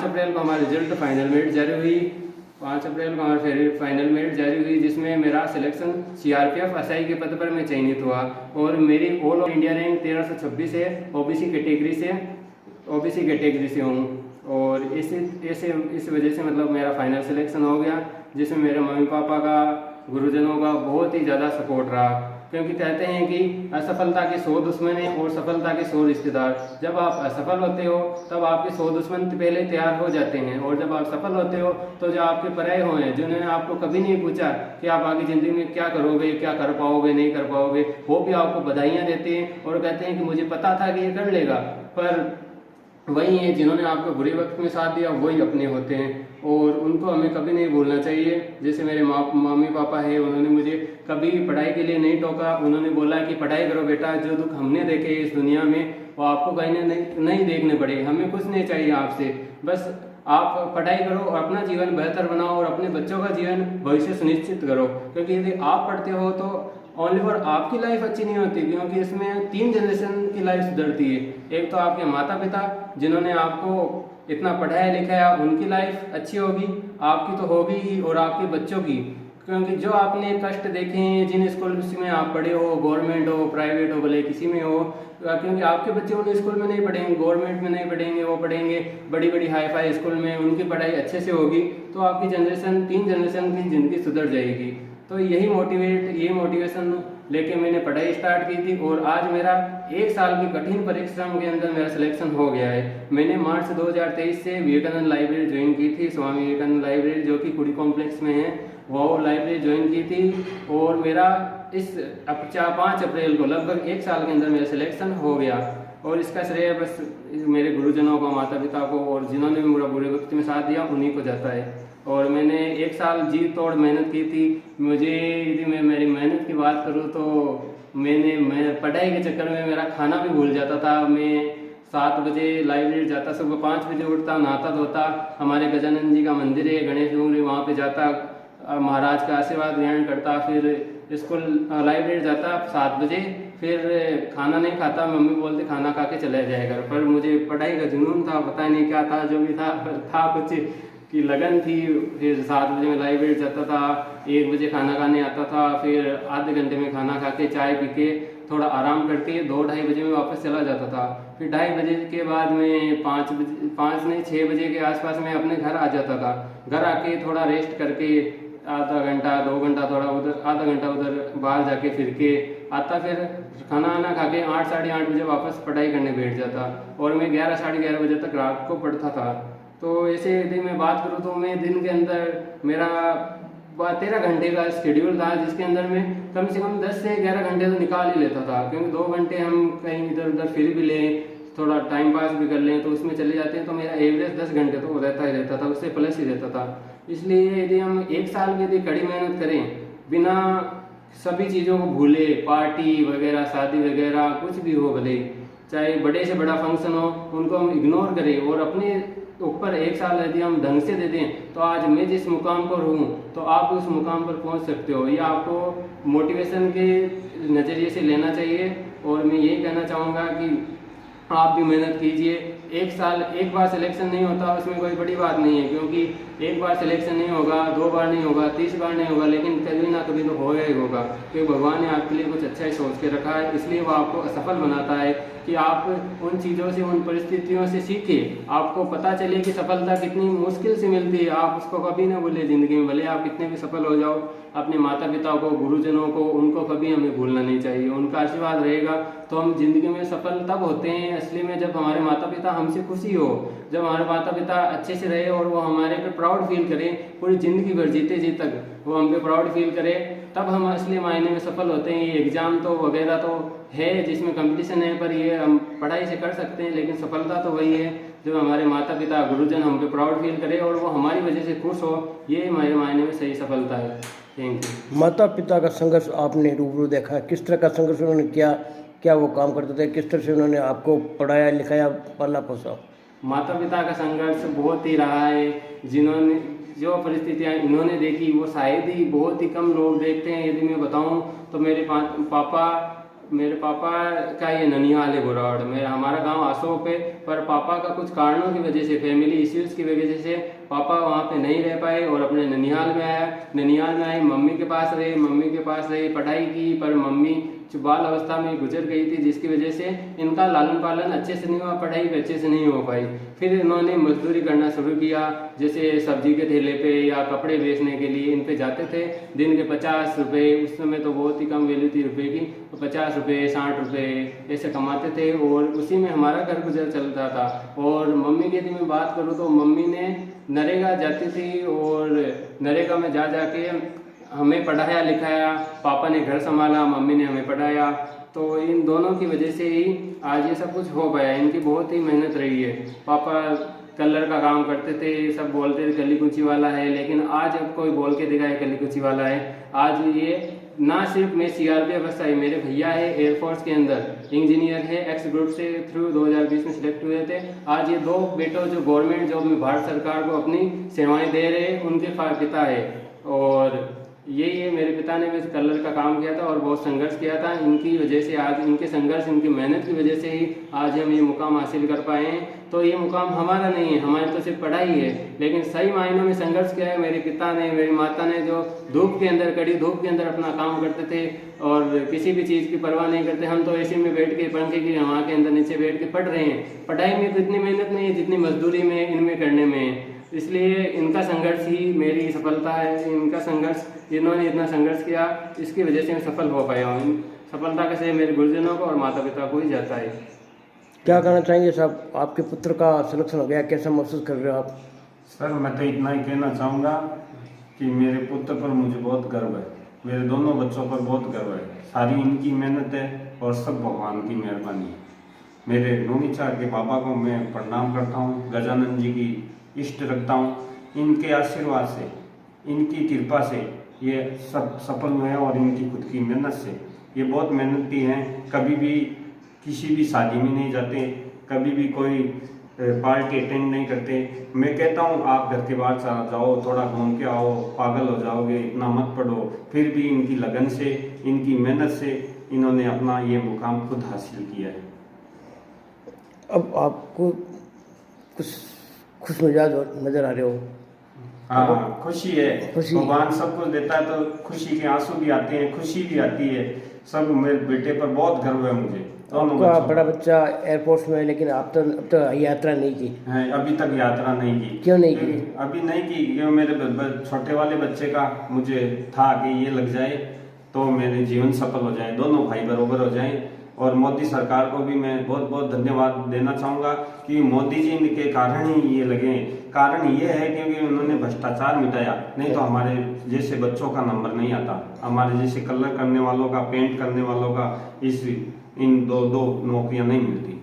अप्रैल को हमारा रिजल्ट फाइनल मेरिट जारी हुई। 5 अप्रैल को हमारी फाइनल मेरिट जारी हुई, जिसमें मेरा सिलेक्शन CRPF SI के पद पर मैं चयनित हुआ और मेरी ऑल ओवर इंडिया रैंक 1326 है। OBC कैटेगरी से हूँ और इस वजह से मतलब मेरा फाइनल सिलेक्शन हो गया, जिसमें मेरे मम्मी पापा का, गुरुजनों का बहुत ही ज़्यादा सपोर्ट रहा। क्योंकि कहते हैं कि असफलता के 100 दुश्मन हैं और सफलता के 100 रिश्तेदार। जब आप असफल होते हो तब आपके 100 दुश्मन पहले तैयार हो जाते हैं, और जब आप सफल होते हो तो जो आपके पराये हुए हैं, जिन्होंने आपको कभी नहीं पूछा कि आप आगे ज़िंदगी में क्या करोगे, क्या कर पाओगे, नहीं कर पाओगे, वो भी आपको बधाइयाँ देते हैं और कहते हैं कि मुझे पता था कि ये कर लेगा। पर वही है जिन्होंने आपको बुरे वक्त में साथ दिया, वही अपने होते हैं और उनको हमें कभी नहीं भूलना चाहिए। जैसे मेरे मम्मी पापा है, उन्होंने मुझे कभी पढ़ाई के लिए नहीं टोका। उन्होंने बोला कि पढ़ाई करो बेटा, जो दुख हमने देखे इस दुनिया में वो आपको कहीं नहीं देखने पड़े, हमें कुछ नहीं चाहिए आपसे, बस आप पढ़ाई करो और अपना जीवन बेहतर बनाओ और अपने बच्चों का जीवन भविष्य सुनिश्चित करो। क्योंकि यदि आप पढ़ते हो तो ओनली फॉर आपकी लाइफ अच्छी नहीं होती, क्योंकि इसमें 3 जनरेशन की लाइफ सुधरती है। एक तो आपके माता पिता जिन्होंने आपको इतना पढ़ाया लिखाया, उनकी लाइफ अच्छी होगी, आपकी तो होगी ही, और आपके बच्चों की, क्योंकि जो आपने कष्ट देखे हैं, जिन स्कूल में आप पढ़े हो, गवर्नमेंट हो, प्राइवेट हो, भले किसी में हो, क्योंकि आपके बच्चे उन स्कूल में नहीं पढ़ेंगे, गवर्नमेंट में नहीं पढ़ेंगे, वो पढ़ेंगे बड़ी बड़ी हाई फाई स्कूल में, उनकी पढ़ाई अच्छे से होगी, तो आपकी जनरेशन 3 जनरेशन की ज़िंदगी सुधर जाएगी। तो यही मोटिवेशन लेके मैंने पढ़ाई स्टार्ट की थी और आज मेरा 1 साल की कठिन परिश्रम के अंदर मेरा सिलेक्शन हो गया है। मैंने मार्च 2023 से विवेकानंद लाइब्रेरी ज्वाइन की थी, स्वामी विवेकानंद लाइब्रेरी जो कि कुड़ी कॉम्प्लेक्स में है, वो लाइब्रेरी ज्वाइन की थी और मेरा इस 5 अप्रैल को लगभग 1 साल के अंदर मेरा सिलेक्शन हो गया। और इसका श्रेय बस मेरे गुरुजनों को, माता पिता को और जिन्होंने भी मेरा बुरे वक्त में साथ दिया उन्हीं को जाता है। और मैंने 1 साल जी तोड़ मेहनत की थी। मुझे यदि मैं मेरी मेहनत की बात करूँ तो मैं पढ़ाई के चक्कर में मेरा खाना भी भूल जाता था। मैं 7 बजे लाइब्रेरी जाता, सुबह 5 बजे उठता, नहाता धोता, हमारे गजानंद जी का मंदिर है गणेश डूंगरी, वहाँ पे जाता, महाराज का आशीर्वाद ग्रहण करता, फिर स्कूल लाइब्रेरी जाता 7 बजे, फिर खाना नहीं खाता, मम्मी बोलते खाना खा के चले जाएगा। पर मुझे पढ़ाई का जुनून था, पता नहीं क्या था, जो भी था कुछ की लगन थी। फिर 7 बजे मैं लाइब्रेरी जाता था, 1 बजे खाना खाने आता था, फिर आधे घंटे में खाना खा के चाय पी के थोड़ा आराम करके 2-2:30 बजे में वापस चला जाता था। फिर 2:30 बजे के बाद में 6 बजे के आसपास मैं अपने घर आ जाता था। घर आके थोड़ा रेस्ट करके आधा घंटा 2 घंटा थोड़ा उधर, आधा घंटा उधर बाहर जाके फिर के आता, फिर खाना वाना खा के 8 साढ़े 8 बजे वापस पढ़ाई करने बैठ जाता और मैं 11 साढ़े 11 बजे तक रात को पढ़ता था। तो ऐसे यदि मैं बात करूँ तो मैं दिन के अंदर मेरा 13 घंटे का शेड्यूल था, जिसके अंदर मैं कम से कम 10 से 11 घंटे तो निकाल ही लेता था, क्योंकि 2 घंटे हम कहीं इधर उधर फिर भी लें, थोड़ा टाइम पास भी कर लें तो उसमें चले जाते हैं, तो मेरा एवरेज 10 घंटे तो रहता ही रहता था, उससे प्लस ही रहता था। इसलिए यदि हम 1 साल की यदि कड़ी मेहनत करें, बिना सभी चीज़ों को भूले, पार्टी वगैरह, शादी वगैरह कुछ भी हो, भले चाहे बड़े से बड़ा फंक्शन हो, उनको हम इग्नोर करें और अपने ऊपर 1 साल यदि हम ढंग से दे दें, तो आज मैं जिस मुकाम पर हूँ तो आप उस मुकाम पर पहुँच सकते हो। ये आपको मोटिवेशन के नज़रिए से लेना चाहिए। और मैं यही कहना चाहूँगा कि आप भी मेहनत कीजिए। 1 साल, 1 बार सिलेक्शन नहीं होता, उसमें कोई बड़ी बात नहीं है, क्योंकि 1 बार सिलेक्शन नहीं होगा, 2 बार नहीं होगा, 30 बार नहीं होगा, लेकिन कभी ना कभी तो होगा ही होगा, क्योंकि भगवान ने आपके लिए कुछ अच्छा ही सोच के रखा है। इसलिए वो आपको असफल बनाता है कि आप उन चीज़ों से, उन परिस्थितियों से सीखिए, आपको पता चले कि सफलता कितनी मुश्किल से मिलती है। आप उसको कभी ना भूलें ज़िंदगी में, भले आप कितने भी सफल हो जाओ, अपने माता पिता को, गुरुजनों को, उनको कभी हमें भूलना नहीं चाहिए। उनका आशीर्वाद रहेगा तो हम जिंदगी में सफल तब होते हैं असली में, जब हमारे माता पिता हमसे खुशी हो, जब हमारे माता पिता अच्छे से रहे और वो हमारे पे प्राउड फील करें, पूरी ज़िंदगी भर जीते जी तक वो हम पे प्राउड फील करें, तब हम असली मायने में सफल होते हैं। ये एग्ज़ाम तो वगैरह तो है जिसमें कंपटीशन है, पर ये हम पढ़ाई से कर सकते हैं, लेकिन सफलता तो वही है जब हमारे माता पिता, गुरुजन हम पे प्राउड फील करें और वो हमारी वजह से खुश हो। ये हमारे मायने में सही सफलता है। Thank you. माता पिता का संघर्ष आपने रूबरू देखा, किस तरह का संघर्ष उन्होंने किया, क्या वो काम करते थे, किस तरह से उन्होंने आपको पढ़ाया लिखाया, पाला पोसा? माता पिता का संघर्ष बहुत ही रहा है। जिन्होंने जो परिस्थितियाँ इन्होंने देखी वो शायद ही बहुत ही कम लोग देखते हैं। यदि मैं बताऊं तो मेरे पापा का ये ननिहाल है गोरावड़ में, हमारा गांव अशोक है, पर पापा का कुछ कारणों की वजह से, फैमिली इश्यूज़ की वजह से पापा वहाँ पे नहीं रह पाए और अपने ननिहाल में आया। ननिहाल में आए, मम्मी के पास रहे, पढ़ाई की, पर मम्मी बाल अवस्था में गुजर गई थी, जिसकी वजह से इनका लालन पालन अच्छे से नहीं हुआ, पढ़ाई भी अच्छे से नहीं हो पाई। फिर इन्होंने मजदूरी करना शुरू किया, जैसे सब्जी के ठेले पे या कपड़े बेचने के लिए इन पे जाते थे। दिन के 50 रुपये, उस समय तो बहुत ही कम वैल्यू थी रुपये की, तो 50 रुपये 60 रुपये ऐसे कमाते थे और उसी में हमारा घर गुजर चलता था। और मम्मी की यदि मैं बात करूँ तो मम्मी ने नरेगा जाती थी और नरेगा में जा के हमें पढ़ाया लिखाया, पापा ने घर संभाला, मम्मी ने हमें पढ़ाया। तो इन दोनों की वजह से ही आज ये सब कुछ हो पाया। इनकी बहुत ही मेहनत रही है। पापा कलर का काम करते थे, सब बोलते थे कली कुची वाला है, लेकिन आज अब कोई बोल के दिखाए कली कुची वाला है। आज ये ना सिर्फ मैं CRPF अफसर, मेरे भैया है एयरफोर्स के अंदर इंजीनियर है, एक्स ग्रुप से थ्रू 2020 में सिलेक्ट हुए थे। आज ये 2 बेटों जो गवर्नमेंट जॉब में भारत सरकार को अपनी सेवाएं दे रहे हैं, उनके पिता है। और ये मेरे पिता ने भी कलर का काम किया था और बहुत संघर्ष किया था। इनकी वजह से आज, इनके संघर्ष, इनकी मेहनत की वजह से ही आज हम ये मुकाम हासिल कर पाए हैं। तो ये मुकाम हमारा नहीं है, हमारी तो सिर्फ पढ़ाई है, लेकिन सही मायनों में संघर्ष किया है मेरे पिता ने, मेरी माता ने, जो धूप के अंदर, कड़ी धूप के अंदर अपना काम करते थे और किसी भी चीज़ की परवाह नहीं करते। हम तो AC में बैठ के, पंखे की हवा के अंदर नीचे बैठ के पढ़ रहे हैं। पढ़ाई में तो इतनी मेहनत नहीं है जितनी मजदूरी में, इनमें करने में। इसलिए इनका संघर्ष ही मेरी सफलता है। इनका संघर्ष, इन्होंने इतना संघर्ष किया, इसकी वजह से मैं सफल हो पाया हूँ। सफलता का श्रेय मेरे गुरुजनों को और माता पिता को ही जाता है। क्या कहना चाहेंगे साहब, आपके पुत्र का सिलेक्शन हो गया, कैसा महसूस कर रहे हो आप? सर मैं तो इतना ही कहना चाहूँगा कि मेरे पुत्र पर मुझे बहुत गर्व है, मेरे दोनों बच्चों पर बहुत गर्व है। सारी इनकी मेहनत है और सब भगवान की मेहरबानी है। मेरे नोनीचार के बाबा को मैं प्रणाम करता हूँ, गजानन जी की इष्ट रखता हूँ। इनके आशीर्वाद से, इनकी कृपा से ये सब सफल हुए हैं और इनकी खुद की मेहनत से। ये बहुत मेहनती हैं, कभी भी किसी भी शादी में नहीं जाते, कभी भी कोई पार्टी अटेंड नहीं करते। मैं कहता हूँ आप घर के बाहर जाओ, थोड़ा घूम के आओ, पागल हो जाओगे, इतना मत पढ़ो। फिर भी इनकी लगन से, इनकी मेहनत से इन्होंने अपना ये मुकाम खुद हासिल किया है। अब आपको कुछ खुश मिजाज नजर आ रहे हो? हाँ, खुशी है। खुशी। भगवान सब कुछ देता है तो खुशी के आंसू भी आते हैं, खुशी भी आती है। सब मेरे बेटे पर बहुत गर्व है मुझे। आपका बड़ा बच्चा एयरपोर्ट में है, लेकिन आप तो अब तक यात्रा नहीं की है, अभी तक यात्रा नहीं की। क्यों नहीं की? अभी नहीं की क्योंकि मेरे छोटे वाले बच्चे का मुझे था कि ये लग जाए तो मेरे जीवन सफल हो जाए, दोनों भाई बराबर हो जाएं। और मोदी सरकार को भी मैं बहुत बहुत धन्यवाद देना चाहूँगा कि मोदी जी के कारण ही ये लगे। कारण ये है क्योंकि उन्होंने भ्रष्टाचार मिटाया, नहीं तो हमारे जैसे बच्चों का नंबर नहीं आता, हमारे जैसे कलर करने वालों का, पेंट करने वालों का इन दो नौकरियां नहीं मिलती।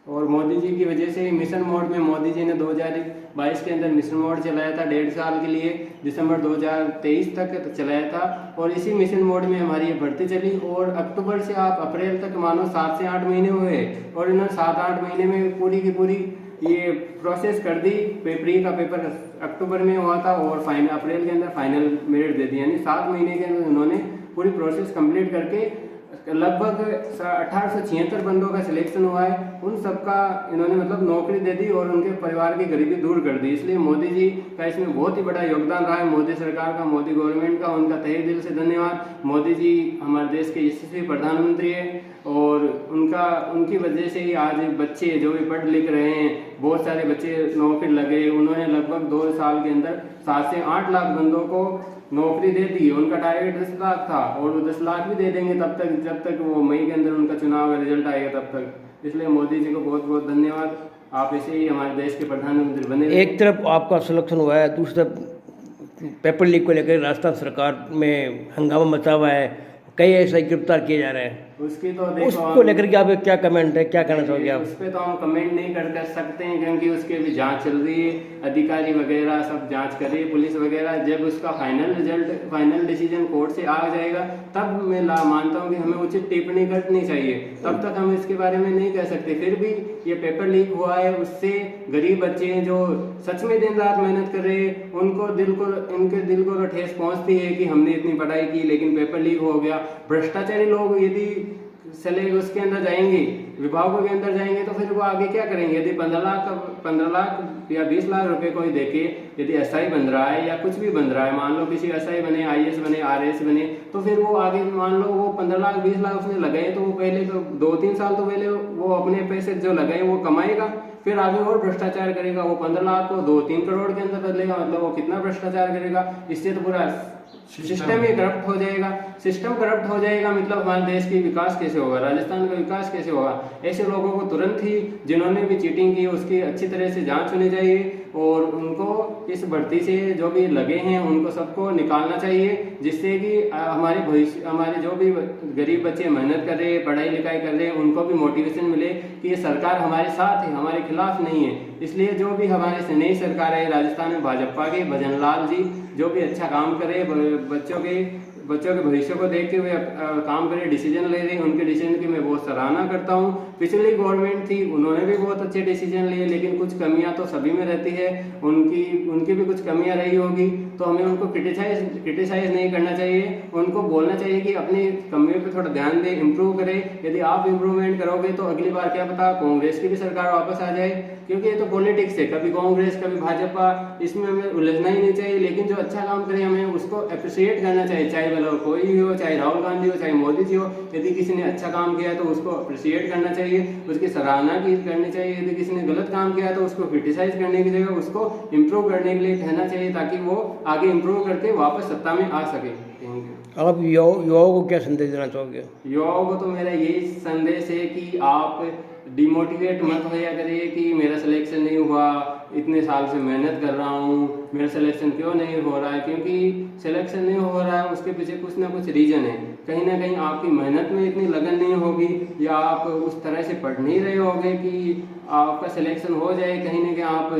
और मोदी जी की वजह से मिशन मोड में मोदी जी ने 2022 के अंदर मिशन मोड चलाया था 1.5 साल के लिए, दिसंबर 2023 तक चलाया था। और इसी मिशन मोड में हमारी ये भर्ती चली और अक्टूबर से आप अप्रैल तक मानो 7 से 8 महीने हुए और इन्होंने 7-8 महीने में पूरी की पूरी ये प्रोसेस कर दी। प्री का पेपर अक्टूबर में हुआ था और अप्रैल के अंदर फाइनल मेरिट दे दी, यानी 7 महीने के अंदर उन्होंने पूरी प्रोसेस कंप्लीट करके लगभग 1876 बंदों का सिलेक्शन हुआ है। उन सबका इन्होंने मतलब नौकरी दे दी और उनके परिवार की गरीबी दूर कर दी। इसलिए मोदी जी का इसमें बहुत ही बड़ा योगदान रहा है, मोदी सरकार का, मोदी गवर्नमेंट का। उनका तहे दिल से धन्यवाद। मोदी जी हमारे देश के यशस्वी प्रधानमंत्री है और उनकी वजह से ही आज बच्चे जो भी पढ़ लिख रहे हैं, बहुत सारे बच्चे नौकरी लगे। उन्होंने लगभग 2 साल के अंदर 7 से 8 लाख बंदों को नौकरी दे दी। उनका टारगेट 10 लाख था और वो 10 लाख भी दे देंगे तब तक, जब तक वो मई के अंदर उनका चुनाव का रिजल्ट आएगा तब तक। इसलिए मोदी जी को बहुत बहुत धन्यवाद। आप ऐसे ही हमारे देश के प्रधानमंत्री बने। एक तरफ आपका सिलेक्शन हुआ है, दूसरी तरफ पेपर लीक को लेकर राजस्थान सरकार में हंगामा मचा हुआ है, कई ऐसे गिरफ्तार किए जा रहे हैं। उसकी तो देखो, उसको लेकर के आप क्या कमेंट है, क्या कहना चाहोगे आप? उस पर तो हम कमेंट नहीं कर सकते हैं क्योंकि उसके भी जांच चल रही है, अधिकारी वगैरह सब जांच कर रही है, पुलिस वगैरह। जब उसका final result, final decision court से आ जाएगा तब मैं मानता हूँ कि हमें उचित टिप्पणी करनी चाहिए, तब तक हम इसके बारे में नहीं कह सकते। फिर भी ये पेपर लीक हुआ है, उससे गरीब बच्चे हैं जो सच में दिन रात मेहनत कर रहे हैं, उनके दिल को ठेस पहुंचती है कि हमने इतनी पढ़ाई की लेकिन पेपर लीक हो गया। भ्रष्टाचारी लोग यदि चले उसके अंदर जाएंगे, विभागों के अंदर जाएंगे, तो फिर वो आगे क्या करेंगे? यदि 15 लाख या 20 लाख रुपए को ही देके यदि एसआई बन रहा है या कुछ भी बन रहा है, मान लो किसी एसआई बने, आईएएस बने, आरएएस बने, तो फिर वो आगे मान लो वो 15 लाख 20 लाख उसने लगाए तो वो पहले 2-3 साल तो पहले वो अपने पैसे जो लगाए वो कमाएगा, फिर आगे और भ्रष्टाचार करेगा। वो 15 लाख को 2-3 करोड़ के अंदर बदलेगा, मतलब वो कितना भ्रष्टाचार करेगा। इससे तो पूरा सिस्टम ही करप्ट हो जाएगा। सिस्टम करप्ट हो जाएगा मतलब हमारे देश की विकास कैसे होगा, राजस्थान का विकास कैसे होगा? ऐसे लोगों को तुरंत ही, जिन्होंने भी चीटिंग की, उसकी अच्छी तरह से जांच होनी चाहिए और उनको इस भर्ती से जो भी लगे हैं उनको सबको निकालना चाहिए, जिससे कि हमारे भविष्य, हमारे जो भी गरीब बच्चे मेहनत कर रहे हैं, पढ़ाई लिखाई कर रहे हैं, उनको भी मोटिवेशन मिले कि ये सरकार हमारे साथ है, हमारे खिलाफ नहीं है। इसलिए जो भी हमारे से नई सरकार है राजस्थान में, भाजपा के भजन लाल जी जो भी अच्छा काम कर रहे हैं, बच्चों के भविष्य को देखते हुए काम करे, डिसीजन ले रहे हैं, उनके डिसीजन की मैं बहुत सराहना करता हूं। पिछली गवर्नमेंट थी, उन्होंने भी बहुत अच्छे डिसीजन लिए, लेकिन कुछ कमियां तो सभी में रहती है, उनकी भी कुछ कमियां रही होगी, तो हमें उनको क्रिटिसाइज नहीं करना चाहिए, उनको बोलना चाहिए कि अपनी कमियों पे थोड़ा ध्यान दें, इम्प्रूव करें। यदि आप इम्प्रूवमेंट करोगे तो अगली बार क्या पता कांग्रेस की भी सरकार वापस आ जाए, क्योंकि ये तो पॉलिटिक्स है, कभी कांग्रेस कभी भाजपा, इसमें हमें उलझना ही नहीं चाहिए। लेकिन जो अच्छा काम करे हमें उसको अप्रिशिएट करना चाहिए, चाहे लेवल हो, कोई भी हो, चाहे राहुल गांधी हो, चाहे मोदी जी हो, यदि किसी ने अच्छा काम किया है तो उसको अप्रिशिएट करना चाहिए, उसकी सराहना करनी चाहिए। यदि किसी ने गलत काम किया है तो उसको क्रिटिसाइज करने की जगह उसको इम्प्रूव करने के लिए कहना चाहिए, ताकि वो आगे इम्प्रूव करके वापस सत्ता में आ सके। Thank you. आप युवाओं को क्या संदेश देना चाहोगे? युवाओं को तो मेरा यही संदेश है कि आप डिमोटिवेट मत होया करिए कि मेरा सिलेक्शन नहीं हुआ, इतने साल से मेहनत कर रहा हूँ, मेरा सिलेक्शन क्यों नहीं हो रहा है। क्योंकि सिलेक्शन नहीं हो रहा है उसके पीछे कुछ ना कुछ रीज़न है। कहीं ना कहीं आपकी मेहनत में इतनी लगन नहीं होगी, या आप उस तरह से पढ़ नहीं रहे होगे कि आपका सिलेक्शन हो जाए। कहीं ना कहीं आप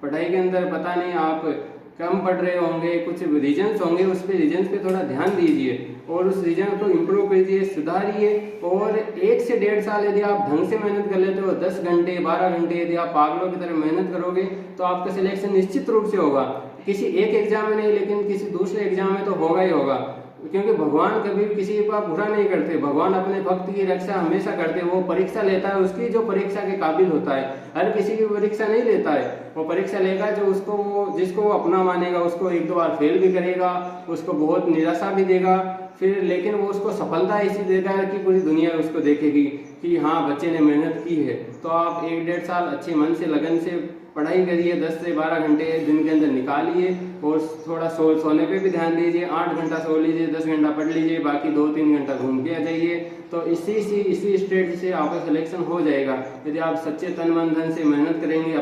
पढ़ाई के अंदर पता नहीं आप कम पढ़ रहे होंगे, कुछ रीजन्स होंगे, उस पर रीजन्स पे थोड़ा ध्यान दीजिए और उस रीजन को इम्प्रूव कीजिए, सुधारिए। और 1 से 1.5 साल यदि आप ढंग से मेहनत कर लेते हो, 10 घंटे 12 घंटे यदि आप पागलों की तरह मेहनत करोगे तो आपका सिलेक्शन निश्चित रूप से होगा। किसी एक एग्जाम में नहीं, लेकिन किसी दूसरे एग्जाम में तो होगा ही होगा। क्योंकि भगवान कभी भी किसी का बुरा नहीं करते, भगवान अपने भक्त की रक्षा हमेशा करते। वो परीक्षा लेता है उसकी जो परीक्षा के काबिल होता है, हर किसी की परीक्षा नहीं लेता है। वो परीक्षा लेगा जो जिसको वो अपना मानेगा, उसको 1-2 बार फेल भी करेगा, उसको बहुत निराशा भी देगा, फिर लेकिन वो उसको सफलता इसी देगा कि पूरी दुनिया उसको देखेगी कि हाँ बच्चे ने मेहनत की है। तो आप 1-1.5 साल अच्छे मन से लगन से पढ़ाई करिए, 10 से 12 घंटे दिन के अंदर निकालिए और थोड़ा सोने पे भी ध्यान दीजिए। 8 घंटा सो लीजिए, 10 घंटा पढ़ लीजिए, बाकी 2-3 घंटा घूम के आ जाइए। तो इसी स्ट्रेटजी से आपका सिलेक्शन हो जाएगा। यदि आप सच्चे तन मन धन से मेहनत करेंगे।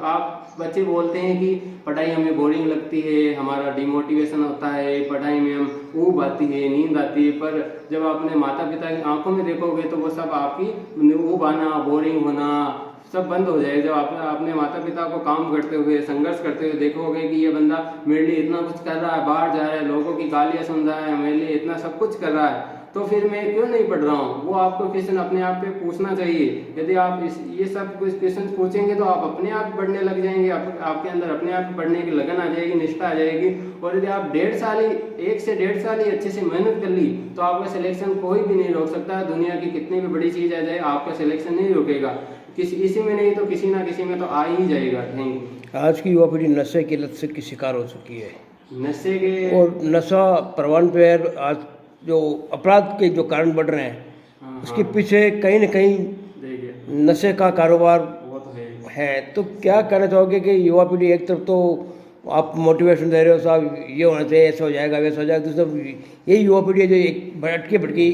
आप बच्चे बोलते हैं कि पढ़ाई हमें बोरिंग लगती है, हमारा डिमोटिवेशन होता है, पढ़ाई में हम ऊब आती है, नींद आती है। पर जब आप अपने माता पिता की आंखों में देखोगे तो वो सब आपकी ऊब आना, बोरिंग होना सब बंद हो जाएगा। जब आप अपने माता पिता को काम करते हुए, संघर्ष करते हुए देखोगे कि ये बंदा मेरे लिए इतना कुछ कर रहा है, बाहर जा रहा है, लोगों की गालियां सुन रहा है, मेरे लिए इतना सब कुछ कर रहा है, तो फिर मैं क्यों नहीं पढ़ रहा हूँ। वो आपको क्वेश्चन अपने आप पे पूछना चाहिए। यदि आप ये सब कुछ क्वेश्चन पूछेंगे तो आप अपने आप पढ़ने लग जाएंगे, आपके अंदर अपने आप पढ़ने की लगन आ जाएगी, निष्ठा आ जाएगी। और यदि आप 1 से 1.5 साल ही अच्छे से मेहनत कर ली तो आपका सिलेक्शन कोई भी नहीं रोक सकता। दुनिया की कितनी भी बड़ी चीज आ जाए, आपका सिलेक्शन नहीं रोकेगा। इसी में नहीं तो किसी ना किसी में तो आ ही जाएगा। Thank you. आज की युवा पीढ़ी नशे की लत से की शिकार हो चुकी है, नशे के और नशा परवान पे है। आज जो अपराध के जो कारण बढ़ रहे हैं, उसके पीछे कहीं न कहीं देखिए नशे का कारोबार वो तो है। तो क्या कहना चाहोगे कि युवा पीढ़ी एक तरफ तो आप मोटिवेशन दे रहे हो साहब, ये होना चाहिए, ऐसा हो जाएगा, वैसा हो जाएगा, दूसरी तरफ यही युवा पीढ़ी है जो एक भटकी भटकी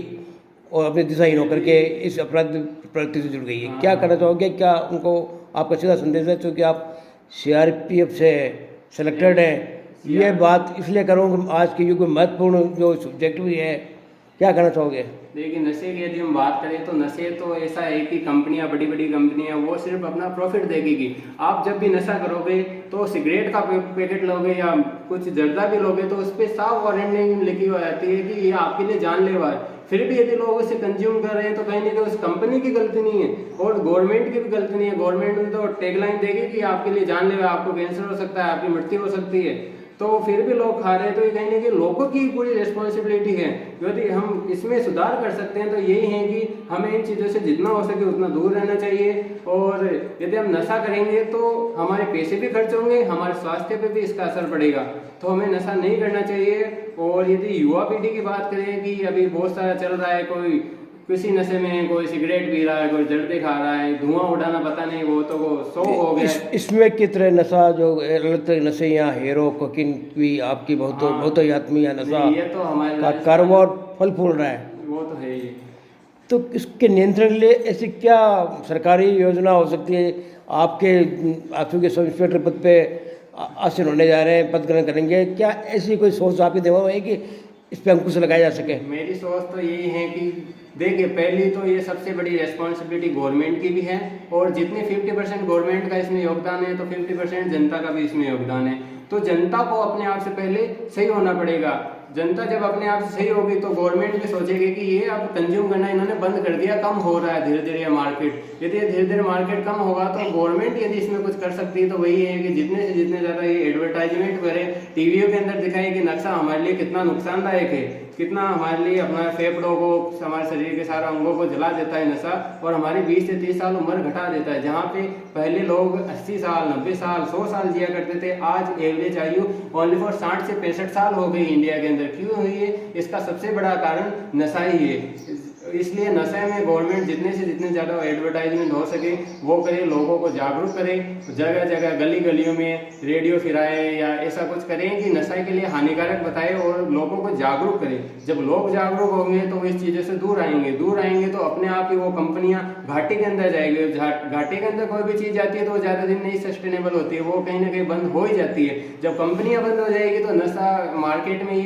और अपने दिशाहीन होकर के इस अपराध प्रवृत्ति से जुड़ गई है। क्या कहना चाहोगे? क्या उनको आपका सीधा संदेश है, क्योंकि आप CRPF से सेलेक्टेड हैं? ये बात इसलिए करूँ, आज के युग में महत्वपूर्ण जो सब्जेक्ट भी है, क्या कहना चाहोगे? देखिए नशे की यदि हम बात करें तो नशे तो ऐसा है कि कंपनियां, बड़ी बड़ी कंपनियां वो सिर्फ अपना प्रॉफिट देखेगी। आप जब भी नशा करोगे तो सिगरेट का पैकेट लोगे या कुछ जर्दा भी लोगे तो उस पर साफ वारंटी लिखी हो जाती है कि ये आपके लिए जानलेवा है। फिर भी यदि लोग उसे कंज्यूम कर रहे हैं तो कहीं ना कहीं उस कंपनी की गलती नहीं है और गवर्नमेंट की भी गलती नहीं है। गवर्नमेंट में तो टैगलाइन देगी कि आपके लिए जानलेवा, आपको कैंसर हो सकता है, आपकी मृत्यु हो सकती है, तो फिर भी लोग खा रहे हैं। तो ये कहीं ना कहीं लोगों की पूरी रिस्पॉन्सिबिलिटी है। यदि हम इसमें सुधार कर सकते हैं तो यही है कि हमें इन चीज़ों से जितना हो सके उतना दूर रहना चाहिए। और यदि हम नशा करेंगे तो हमारे पैसे भी खर्च होंगे, हमारे स्वास्थ्य पे भी इसका असर पड़ेगा। तो हमें नशा नहीं करना चाहिए। और यदि युवा पीढ़ी की बात करें कि अभी बहुत सारा चल रहा है, कोई किसी नशे में, कोई सिगरेट पी रहा है, कोई जर्दे खा रहा है, धुआं उड़ाना पता नहीं, वो तो वो शौक हो गया। इसमें कितने नशा जो अलग तरह नशे यहाँ हेरो कोकिन भी आपकी बहुत ही आत्मीय नशा ये तो हमारे का कारोबार फल फूल रहा है, वो तो है ही। तो इसके नियंत्रण के लिए ऐसी क्या सरकारी योजना हो सकती है? आपके सब इंस्पेक्टर पद पे आसीन होने जा रहे हैं, पद ग्रहण करेंगे, क्या ऐसी कोई सोच आपकी दिमाग में है कि इस पर अंकुश लगाया जा सके? मेरी सोच तो यही है कि देखिए, पहली तो ये सबसे बड़ी रेस्पॉन्सिबिलिटी गवर्नमेंट की भी है, और जितने 50% गवर्नमेंट का इसमें योगदान है तो 50% जनता का भी इसमें योगदान है। तो जनता को अपने आप से पहले सही होना पड़ेगा। जनता जब अपने आप से सही होगी तो गवर्नमेंट भी सोचेगी कि ये अब कंज्यूम करना इन्होंने बंद कर दिया, कम हो रहा है धीरे धीरे मार्केट। यदि धीरे धीरे मार्केट कम होगा तो गवर्नमेंट यदि इसमें कुछ कर सकती है तो वही है कि जितने से जितने ज़्यादा ये एडवर्टाइजमेंट करे, टीवीओ के अंदर दिखाए कि नक्शा हमारे लिए कितना नुकसानदायक है, कितना हमारे लिए अपना फेफड़ों को, हमारे शरीर के सारे अंगों को जला देता है नशा, और हमारी 20 से 30 साल उम्र घटा देता है। जहाँ पे पहले लोग 80 साल, 90 साल, 100 साल जिया करते थे, आज एवरेज आयु ओनली फॉर 60 से 65 साल हो गई इंडिया के अंदर। अंदर क्यों हुई है, इसका सबसे बड़ा कारण नशा ही है। इसलिए नशे में गवर्नमेंट जितने से जितने ज़्यादा एडवर्टाइजमेंट हो सके वो करे, लोगों को जागरूक करे, जगह जगह गली गलियों में रेडियो फिराए या ऐसा कुछ करें कि नशा के लिए हानिकारक बताए और लोगों को जागरूक करें। जब लोग जागरूक होंगे तो इस चीज़ों से दूर आएंगे तो अपने आप ही वो कंपनियां घाटे के अंदर जाएगी। घाटे के अंदर कोई भी चीज़ जाती है तो ज़्यादा दिन नहीं सस्टेनेबल होती है, वो कहीं ना कहीं बंद हो ही जाती है। जब कंपनियां बंद हो जाएगी तो नशा मार्केट में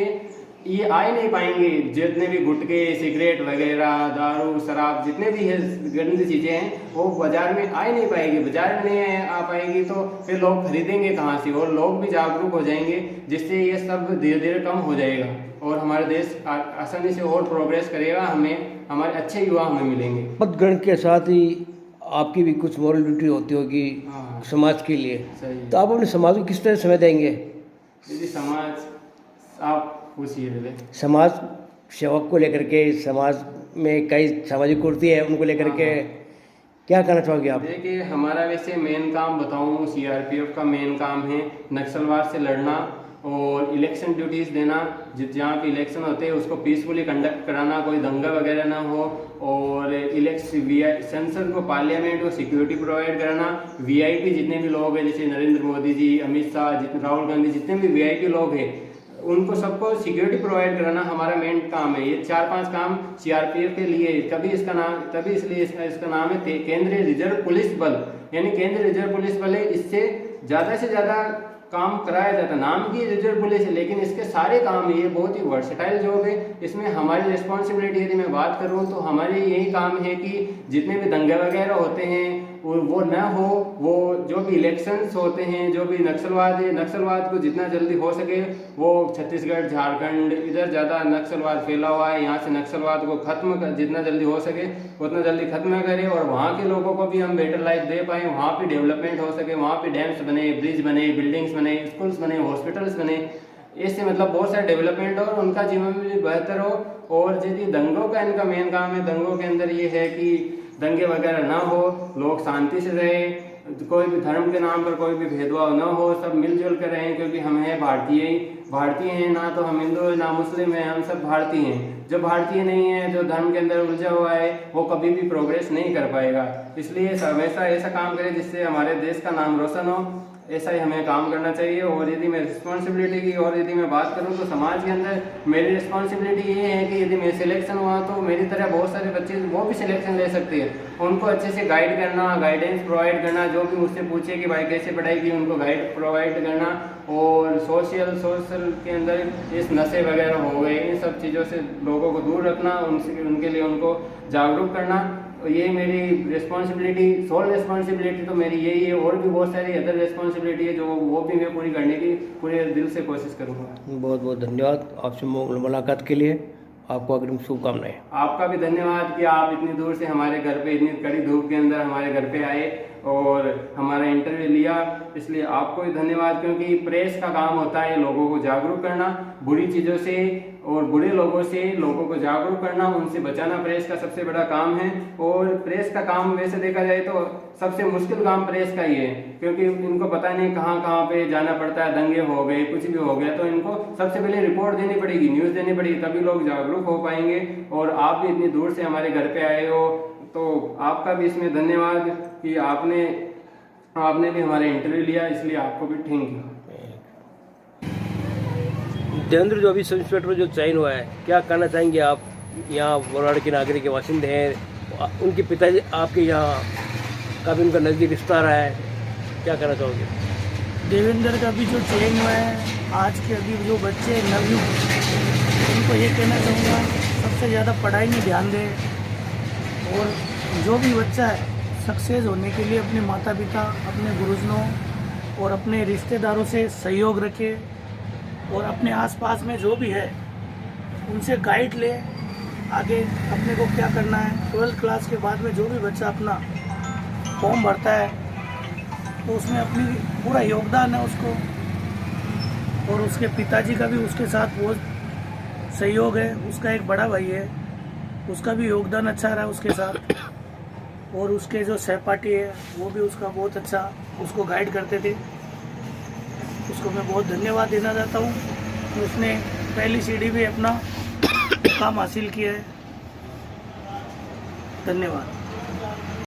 ये आ ही नहीं पाएंगे। जितने भी गुटखे, सिगरेट वगैरह, दारू, शराब, जितने भी है गंदी चीज़ें हैं वो बाजार में आ ही नहीं पाएगी। बाजार में नहीं आ पाएगी तो फिर लोग खरीदेंगे कहाँ से, और लोग भी जागरूक हो जाएंगे, जिससे ये सब धीरे धीरे कम हो जाएगा और हमारा देश आसानी से और प्रोग्रेस करेगा। हमारे अच्छे युवा हमें मिलेंगे। पद ग्रहण के साथ ही आपकी भी कुछ मॉरल ड्यूटी होती होगी समाज के लिए, तो आप अपने समाज को किस तरह समय देंगे? यदि समाज आप पूछिए पहले। समाज सेवक को लेकर के, समाज में कई सामाजिक कुर्ती है, उनको लेकर के क्या कहना चाहोगे आप? देखिए, हमारा वैसे मेन काम बताऊं, सीआरपीएफ का मेन काम है नक्सलवाद से लड़ना और इलेक्शन ड्यूटीज़ देना। जहाँ पे इलेक्शन होते हैं उसको पीसफुली कंडक्ट कराना, कोई दंगा वगैरह ना हो, और संसद को, पार्लियामेंट को सिक्योरिटी प्रोवाइड कराना। वीआईपी जितने भी लोग हैं, जैसे नरेंद्र मोदी जी, अमित शाह, राहुल गांधी, जितने भी वीआईपी लोग हैं उनको सबको सिक्योरिटी प्रोवाइड कराना हमारा मेन काम है। ये 4-5 काम सीआरपीएफ के लिए, तभी इसका नाम है केंद्रीय रिजर्व पुलिस बल, यानी केंद्रीय रिजर्व पुलिस बल है। इससे से ज़्यादा काम कराया जाता है। नाम की रिजर्व पुलिस है लेकिन इसके सारे काम, ये बहुत ही वर्सेटाइल जॉब है। इसमें हमारी रिस्पॉन्सिबिलिटी यदि मैं बात करूँ तो हमारी यही काम है कि जितने भी दंगे वगैरह होते हैं वो न हो, वो जो भी इलेक्शंस होते हैं, जो भी नक्सलवाद है, नक्सलवाद को जितना जल्दी हो सके वो छत्तीसगढ़, झारखंड, इधर ज़्यादा नक्सलवाद फैला हुआ है, यहाँ से नक्सलवाद को जितना जल्दी हो सके उतना जल्दी खत्म करें और वहाँ के लोगों को भी हम बेटर लाइफ दे पाएँ, वहाँ पे डेवलपमेंट हो सके, वहाँ पे डैम्स बने, ब्रिज बने, बिल्डिंग्स बने, स्कूल्स बने, हॉस्पिटल्स बने, इससे मतलब बहुत सारे डेवलपमेंट हो और उनका जीवन भी बेहतर हो। और यदि दंगों का इनका मेन काम है, दंगों के अंदर ये है कि दंगे वगैरह ना हो, लोग शांति से रहें, कोई भी धर्म के नाम पर कोई भी भेदभाव ना हो, सब मिलजुल कर रहें, क्योंकि हम हैं भारतीय हैं, ना तो हम हिंदू हैं ना मुस्लिम हैं, हम सब भारतीय हैं। जो भारतीय नहीं है, जो धर्म के अंदर उलझा हुआ है, वो कभी भी प्रोग्रेस नहीं कर पाएगा। इसलिए हमेशा ऐसा काम करें जिससे हमारे देश का नाम रोशन हो, ऐसा ही हमें काम करना चाहिए। और यदि मैं रिस्पॉन्सिबिलिटी की और यदि मैं बात करूं तो समाज के अंदर मेरी रिस्पॉन्सिबिलिटी ये है कि यदि मैं सिलेक्शन हुआ तो मेरी तरह बहुत सारे बच्चे वो भी सिलेक्शन ले सकते हैं, उनको अच्छे से गाइड करना, गाइडेंस प्रोवाइड करना, जो भी मुझसे पूछे कि भाई कैसे पढ़ाई की उनको गाइड प्रोवाइड करना। और सोशल के अंदर इस नशे वगैरह हो गए, इन सब चीज़ों से लोगों को दूर रखना, उनके लिए उनको जागरूक करना, ये मेरी रिस्पॉन्सिबिलिटी, सोल रिस्पॉन्सिबिलिटी तो मेरी यही है। और भी बहुत सारी अदर रिस्पॉन्सिबिलिटी है जो वो भी मैं पूरी करने की पूरे दिल से कोशिश करूँगा। बहुत बहुत धन्यवाद आपसे मुलाकात के लिए, आपको अग्रिम शुभकामनाएं। आपका भी धन्यवाद कि आप इतनी दूर से हमारे घर पे, इतनी कड़ी धूप के अंदर हमारे घर पे आए और हमारा इंटरव्यू लिया, इसलिए आपको भी धन्यवाद। क्योंकि प्रेस का काम होता है लोगों को जागरूक करना, बुरी चीज़ों से और बुरे लोगों से लोगों को जागरूक करना, उनसे बचाना प्रेस का सबसे बड़ा काम है। और प्रेस का काम वैसे देखा जाए तो सबसे मुश्किल काम प्रेस का ही है, क्योंकि इनको पता नहीं कहाँ पे जाना पड़ता है, दंगे हो गए, कुछ भी हो गया तो इनको सबसे पहले रिपोर्ट देनी पड़ेगी, न्यूज़ देनी पड़ेगी, तभी लोग जागरूक हो पाएंगे। और आप भी इतनी दूर से हमारे घर पे आए हो तो आपका भी इसमें धन्यवाद कि आपने भी हमारा इंटरव्यू लिया, इसलिए आपको भी थैंक यू। देवेंद्र, जो अभी सब इंस्पेक्टर जो चयन हुआ है, क्या कहना चाहेंगे आप? यहाँ बरवाड़ के नागरिक के बासिंदे हैं, उनके पिताजी आपके यहाँ काफ़ी उनका नज़दीक रिश्ता रहा है, क्या कहना चाहोगे? देवेंद्र का भी जो चयन हुआ है, आज के अभी जो बच्चे नवयुग, उनको ये कहना चाहूँगा सबसे ज़्यादा पढ़ाई में ध्यान दें और जो भी बच्चा है सक्सेस होने के लिए अपने माता पिता, अपने गुरुजनों और अपने रिश्तेदारों से सहयोग रखे और अपने आसपास में जो भी है उनसे गाइड ले आगे अपने को क्या करना है। 12th क्लास के बाद में जो भी बच्चा अपना फॉर्म भरता है तो उसमें अपनी पूरा योगदान है उसको, और उसके पिताजी का भी उसके साथ बहुत सहयोग है। उसका एक बड़ा भाई है, उसका भी योगदान अच्छा रहा उसके साथ, और उसके जो सहपाठी है वो भी उसका बहुत अच्छा उसको गाइड करते थे। उसको मैं बहुत धन्यवाद देना चाहता हूँ कि उसने पहली सीढ़ी पे अपना काम हासिल किया है। धन्यवाद।